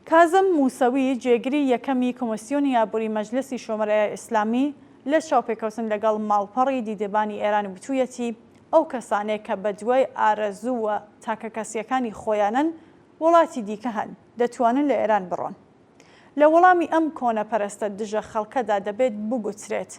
کازم موسەوی جێگری یەکەمی کۆمسیۆنی ئابووری مەجلسی شۆمەرای ئیسلامی لە چاوپێکەوتن لەگەڵ ماڵپەڕی دیدەبانی ئێران وتوویەتی ئەو کەسانێک کە بە دوای ئارەزووە تاکە کەسیەکانی خۆیانن وڵاتی دیکە هەن دەتوانن لە ئێران بڕۆن. لە وەڵامی ئەم کۆنەپەرستە دژە خەڵکەدا دەبێت بگوترێت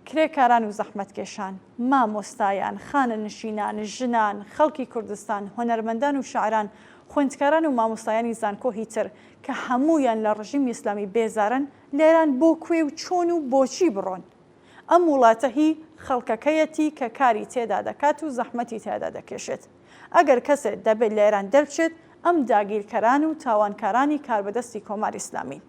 کرێکاران و زەحمەتکێشان، مامۆستایان، خانەنشینان، ژنان، خەڵکی کوردستان، هۆنەرمەندان و شاعران، خوێندکاران و مامۆستایانی زانکۆی تر کە هەموویان لە ڕژیمی ئیسلامی بێزارن لە ئێران بۆ کوێ و چۆن و بۆچی بڕۆن. ئەم وڵاتە هی خەڵکەکەیەتی کە کاری تێدا دەکات و زەحمەتی تێدا دەکێشێت. ئەگەر کەسێک دەبێت لە ئێران دەربچێت ئەم داگیرکەران و تاوانکارانی کاربەدەستی کۆماری ئیسلامی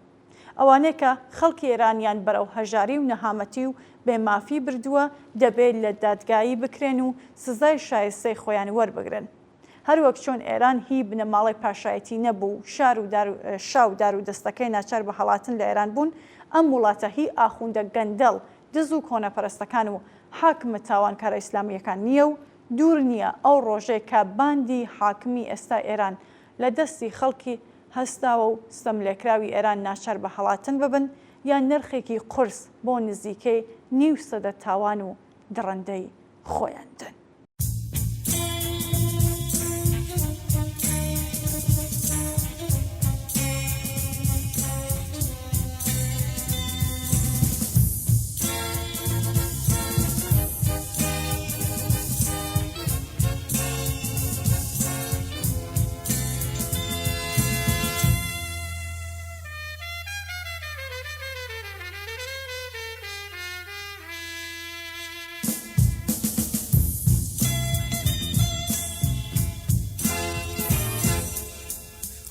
ئەوانەیە کە خەڵکی ئێرانیان بەرەو هەژاری و نەهامەتی و بێمافی بردووە دەبێت لە دادگایی بکرێن و سزای شایستەی خۆیان وەربگرن. هەروەک چۆن ئێران هی بنەماڵی پاشایەتی نەبوو، شا و دار و دەستەکەی ناچار بە هەڵاتن لە ئێران بوون، ئەم وڵاتە هی ئاخوندە گەندەڵ، دز و کۆنەپەرستەکان و حاکمە تاوانکارە ئیسلامیەکان نییە و دوور نییە ئەو ڕۆژێک کە باندی حاکمی ئێستا ئێران لە دەستی خەڵکی هەستاوە و ستەملێکراوی ئێران ناچار بە هەڵاتن ببن یان نرخێکی قورس بۆ نزیکەی 900 تاوان و دڕندەی خۆیان دن.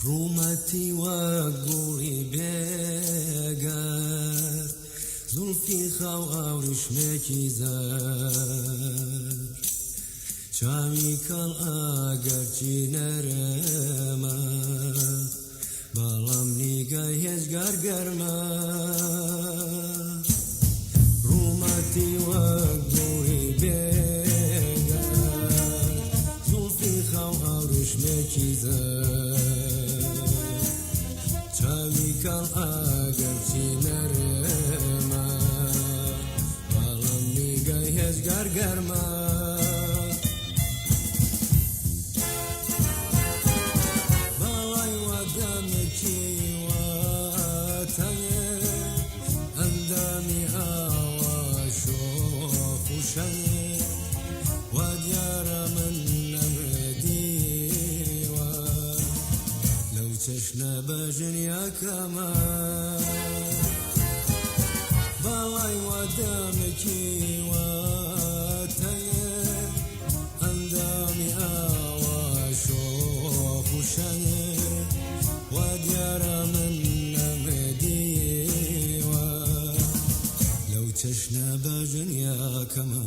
ڕوومەتی وەک گوڵی بێگەر زولفی خاو ئاوریشمێکی زەر چاوی کەڵ ئاگەرچی نەرەمە بەڵام نیگای هێزگار گەرمە ڕوومەتی وەک گوڵی بێگەر زولفی خاو ئاوریشمێکی زەر چاوی کەڵ ئاگەرچی نەرێمە بەڵام نیگای هێزگار گەرمە باڵای وەدەمێکی وەتەنێ ئەندامی ئاوا شۆخ و شەنێ وا دیارە من نەمردیوە لەو چشنە بەژنیاکەمە باڵای وەدەمێکی واتەیە ئەندامی ئاوا شۆخ و شەنێ وا دیارە من نەمەدیوە لەو چشنە بەژنیاکەمە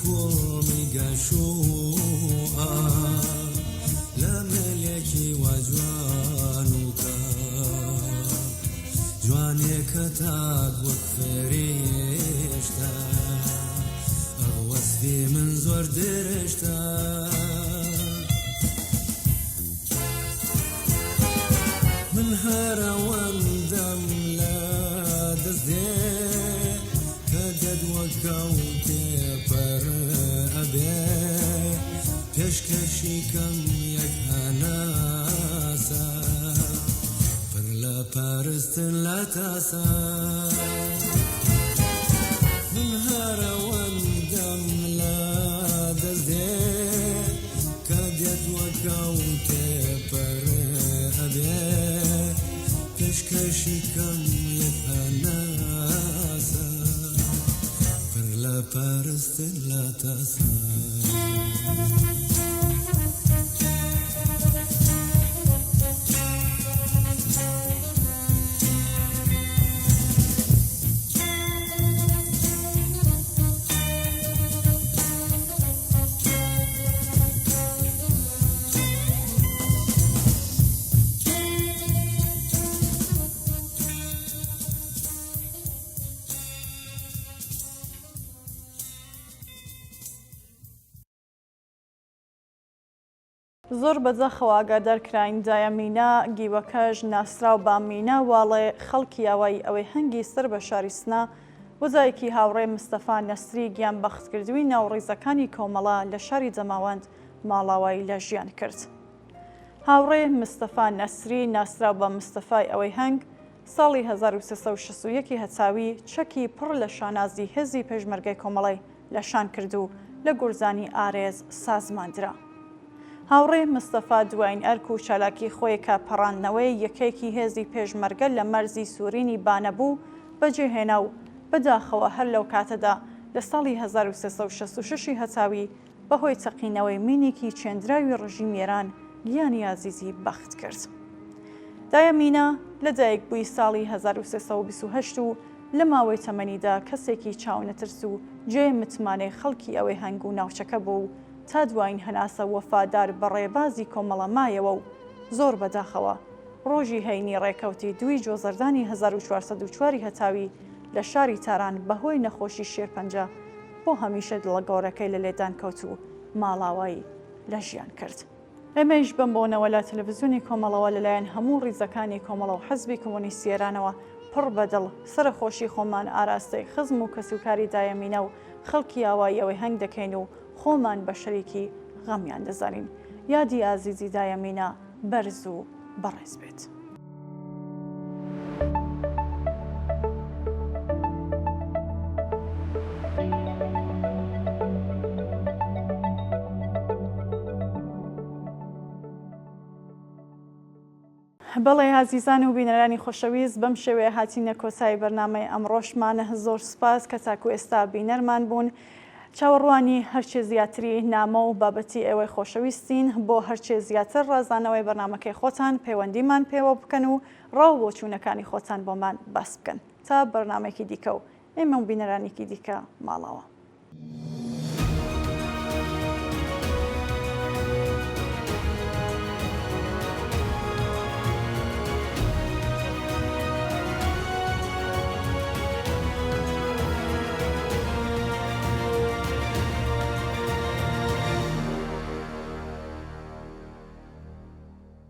کوڵمی گەشوعە لە ملێکی وەجوان و کە جوانێکە تاک وەک فێریشتە ئەو وەسفی من زۆر درێژتە من هەرەوەندەم لە دەستێ کە دەدوەکەوتێ پەر ئەبێ پێشکەشی کەم یەک هەناسە پڕ لە پەرستن لە تاسە من هەرەوەندەم لە دەستێ کە دەدوەکەوتێ پەر ئەبێ پێشکەشی کەم یەک هەناسە پڕ لە پەرستن لە تاسە زۆر بەجەخەوە ئاگادارکراین دایەمینە گیوەکەش ناسراو بامینە واڵێ خەڵکی ئاوایی ئەوەی هەنگی سەر بە شاریسنا وەزایەکی هاوڕێ مستەفا نەسری گیان بەختکردووی ناوڕێزەکانی کۆمەڵە لە شاری جەماوەند ماڵاوایی لە ژیان کرد. هاوڕێ مستەفا نەسری ناسراو بە مستەفای ئەوەی هەنگ ساڵی 1361 هەچاوی چەکی پڕ لە شانازی هێزی پێشمەرگەی کۆمەڵی لە شان کرد و لە گورزانی ئارێز سازماندرا. هاوڕێ مستەفا دوایین ئەرک و چالاکی خۆیەکە پەڕاندنەوەی یەکێکی هێزی پێشمەرگە لە مەرزی سوورینی بانەبوو بەجێهێنا و بەداخەوە هەر لەو کاتەدا لە ساڵی 1366 هەچاوی بەهۆی چەقینەوەی مینێکی چێندراوی ڕژیم ئێران گیانی عەزیزی بەخت کرد. دایەمینە لەدایک بووی ساڵی 1328 و لە ماوەی تەمەنیدا کەسێکی چاونەترس و جێ متمانەی خەڵکی ئەوەی هەنگ و ناوچەکە بوو تا دوایین هەناسە وەفادار بە ڕێبازی کۆمەڵە مایەوە و زۆر بەداخەوە ڕۆژی هەینی ڕێکەوتی 2 جۆزەردانی 1404 هەتاوی لە شاری تاران بەهۆی نەخۆشی شێرپەنجە بۆ هەمیشە دڵە گەورەکەی لە لێدان کەوت و ماڵاوایی لە ژیان کرد. ئێمەش بەم بۆنەوە لە تەلەڤیزیۆنی کۆمەڵەوە لەلایەن هەموو ڕیزەکانی کۆمەڵە و حەزبی کۆمۆنیستی ئێرانەوە پڕ بەدڵ سەرخۆشی خۆمان ئاراستەی خزم و کەسوکاری دایەمینە و خەڵکی ئاوایی ئەوەی هەنگ دەکەین و خۆمان بە شەریکی غەمیان دەزانین. یادی ئازیزی دایەمینە بەرز و بەڕێز بێت. بەڵێ عزیزان و بینەرانی خۆشەویست بەم شێوەیە هاتینە کۆتایی بەرنامەی ئەمڕۆشمانە. زۆر سوپاس کە تاکو ئێستا بینەرمان بوون. چاوەڕوانی هەرچێ زیاتری نامە و بابەتی ئێوەی خۆشەویستین بۆ هەرچێ زیاتر ڕازانەوەی بەرنامەکەی خۆتان پەیوەندیمان پێوە بکەن و ڕاو بۆ چوونەکانی خۆتان بۆمان باس بکەن تا بەرنامێکی دیکە و ئێمە و بینەرانێکی دیکە ماڵەوە.